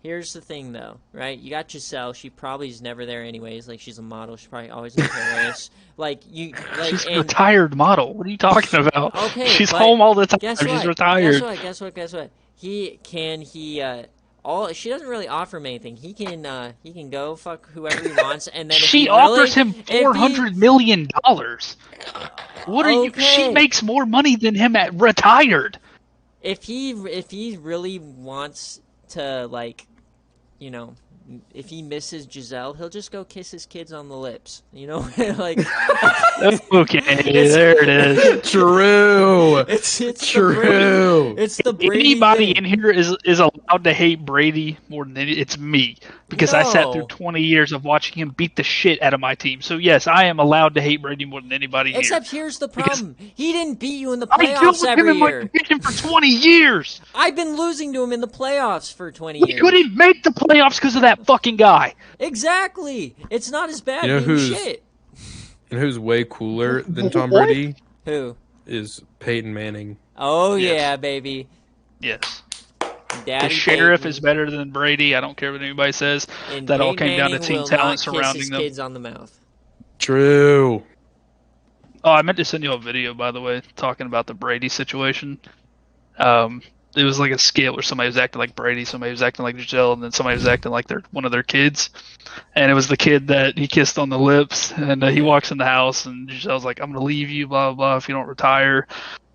Here's the thing, though, right? You got Giselle. She probably is never there anyways. Like, she's a model. She's probably always in Paris. She's a retired model. What are you talking about? Okay, she's home all the time. She's retired. Guess what? She doesn't really offer him anything. He can go fuck whoever he wants, and then she offers him $400 million. What are you? She makes more money than him at retired. If he really wants to, if he misses Giselle, he'll just go kiss his kids on the lips. Okay, there it is. True. It's true. It's the Brady Anybody thing. in here is allowed to hate Brady more than it's me. because I sat through No. 20 years of watching him beat the shit out of my team. So yes, I am allowed to hate Brady more than anybody here. Except here's the Because problem. He didn't beat you in the I dealt playoffs with him every in my year. division for 20 years. I've been losing to him in the playoffs for 20 We years. couldn't make the playoffs because of that fucking guy. Exactly. It's not as bad You know being who's- shit. And who's way cooler than Tom What? Brady Who? is Peyton Manning. Oh, Yes. yeah, baby. Yes. Daddy The sheriff Peyton. is better than Brady. I don't care what anybody says. And That all Peyton came down to Manning team will talent not kiss surrounding his them. kids on the mouth. True. Oh, I meant to send you a video, by the way, talking about the Brady situation. It was like a skit where somebody was acting like Brady, somebody was acting like Giselle, and then somebody was acting like they're one of their kids. And it was the kid that he kissed on the lips, and he walks in the house, and Giselle's like, "I'm gonna leave you, blah blah blah, if you don't retire."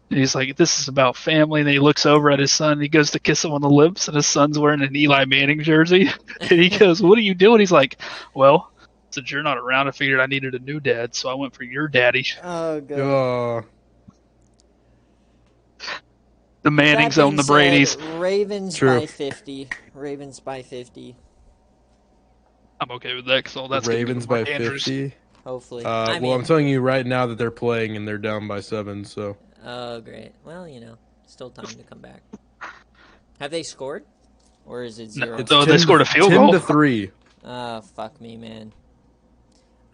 And he's like, "This is about family." And then he looks over at his son, and he goes to kiss him on the lips, and his son's wearing an Eli Manning jersey. And he goes, "What are you doing?" He's like, "Well, since you're not around, I figured I needed a new dad, so I went for your daddy." Oh, God. Oh, The Mannings own the Bradys. Ravens True. by 50. Ravens by 50. I'm okay with that because all that's Ravens gonna by be Mark Andrews. 50. Hopefully. Well, I'm telling you right now that they're playing and they're down by 7. So Oh, great. Well, still time to come back. Have they scored? Or is it 0? it's So they scored a field 10 goal? to 3. Oh, fuck me, man.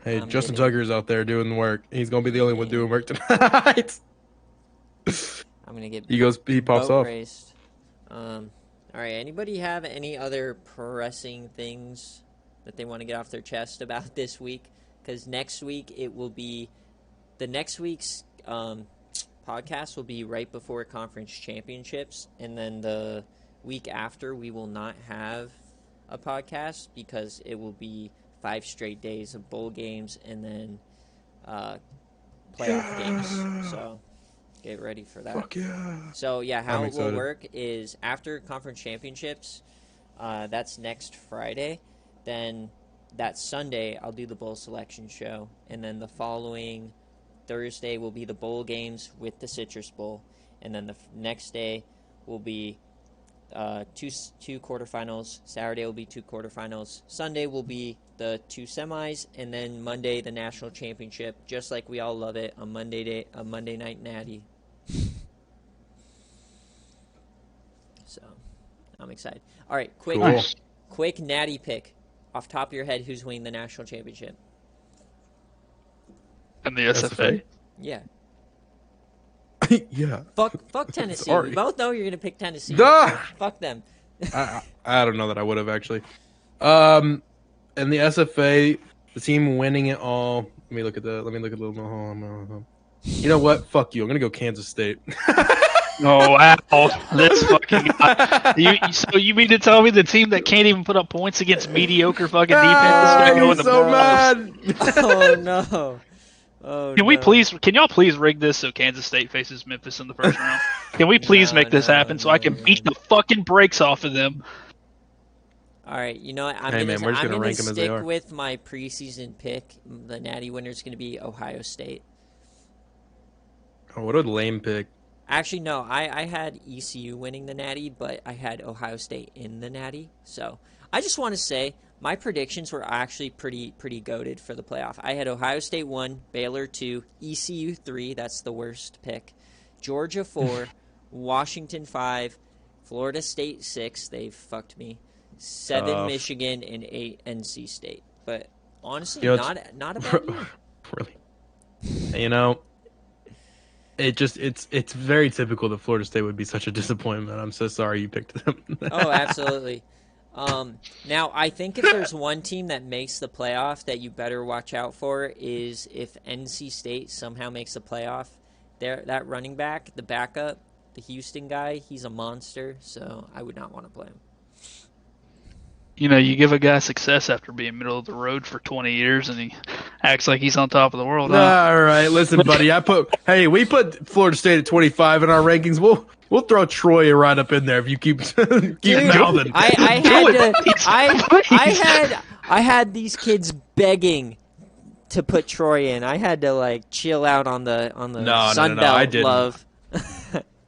Hey, I'm Justin getting- Tucker's out there doing the work. He's gonna be the only one doing work tonight. I'm going to get He pops boat off. raced. All right, anybody have any other pressing things that they want to get off their chest about this week? Because next week next week's podcast will be right before conference championships, and then the week after we will not have a podcast because it will be 5 straight days of bowl games and then playoff games. So get ready for that. Fuck yeah. So yeah, how I'm it will excited. work is after conference championships, that's next Friday. Then that Sunday I'll do the bowl selection show, and then the following Thursday will be the bowl games with the Citrus Bowl, and then the next day will be two quarterfinals. Saturday will be 2 quarterfinals. Sunday will be the 2 semis, and then Monday the national championship, just like we all love it, on Monday night natty. So, I'm excited. All right, Cool. quick natty pick off top of your head. Who's winning the national championship? And the SFA. Yeah, Yeah. fuck Tennessee. Sorry. We both know you're gonna pick Tennessee. Duh! Fuck them. I don't know that I would have actually. And the SFA, the team winning it all. Let me look at the little. You know what? Fuck you. I'm gonna go Kansas State. Oh wow, that's fucking. So you mean to tell me the team that can't even put up points against mediocre fucking defense is going to go in he's the so playoffs? mad. Oh no. Oh, Can y'all please rig this so Kansas State faces Memphis in the first round? Can we please make this happen so I can beat the fucking brakes off of them? All right, you know what? Hey, man, we're just I'm gonna gonna rank 'em as they stick are. with my preseason pick. The natty winner is going to be Ohio State. Oh, what a lame pick. Actually, no, I had ECU winning the natty, but I had Ohio State in the natty. So I just want to say my predictions were actually pretty goated for the playoff. I had Ohio State 1, Baylor 2, ECU 3, that's the worst pick, Georgia 4, Washington 5, Florida State 6, they fucked me, 7 Tough. Michigan, and 8 NC State. But honestly, You know, not a bad year. Really. You know, it's very typical that Florida State would be such a disappointment. I'm so sorry you picked them. Oh, absolutely. Now, I think if there's one team that makes the playoff that you better watch out for is if NC State somehow makes the playoff. That running back, the backup, the Houston guy, he's a monster, so I would not want to play him. You know, you give a guy success after being middle of the road for 20 years, and he acts like he's on top of the world. Huh? All right, listen, buddy. We put Florida State at 25 in our rankings. We'll throw Troy right up in there if you keep mouthing. I had these kids begging to put Troy in. I had to chill out on the No, Sun no, Belt I didn't. love.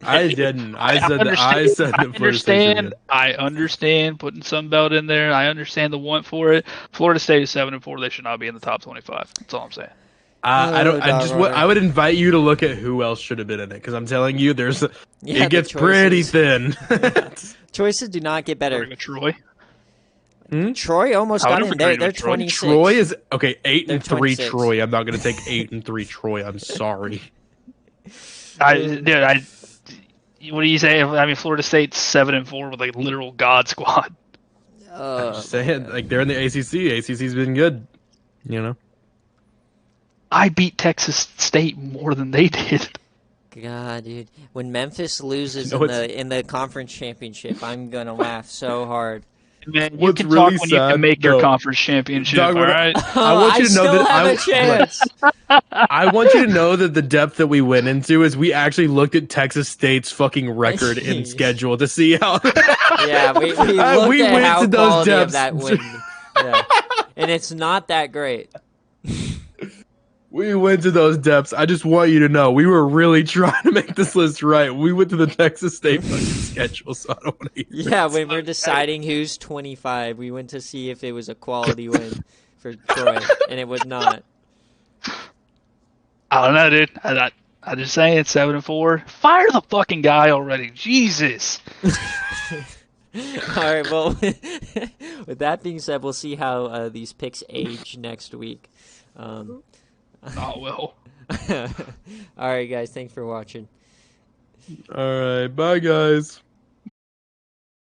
I didn't. I said that Florida State should be in. I understand putting Sunbelt in there. I understand the want for it. Florida State is 7-4. They should not be in the top 25. That's all I'm saying. I would invite you to look at who else should have been in it because I'm telling you, it gets pretty thin. Choices do not get better. Troy. Troy almost got in. They're 26. Troy is okay. 8-3. 26. Troy. I'm not going to take 8-3. Troy. I'm sorry. What do you say? I mean, Florida State's 7-4 with like literal god squad. I'm just saying, like they're in the ACC. ACC's been good. You know. I beat Texas State more than they did. God, dude. When Memphis loses in the conference championship, I'm gonna laugh so hard. Man, you can talk when you can make your conference championship. All right. I want you to know that I have a chance. I want you to know that the depth that we went into is we actually looked at Texas State's fucking record and schedule to see how. Yeah, we looked at how quality of that win. Yeah. And it's not that great. We went to those depths. I just want you to know we were really trying to make this list right. We went to the Texas State fucking schedule, so I don't want to hear Yeah, when we're deciding who's 25, we went to see if it was a quality win for Troy, and it was not. I don't know, dude. I just saying 7-4. Fire the fucking guy already. Jesus. All right, well, with that being said, we'll see how these picks age next week. Not well. All right, guys. Thanks for watching. All right. Bye, guys.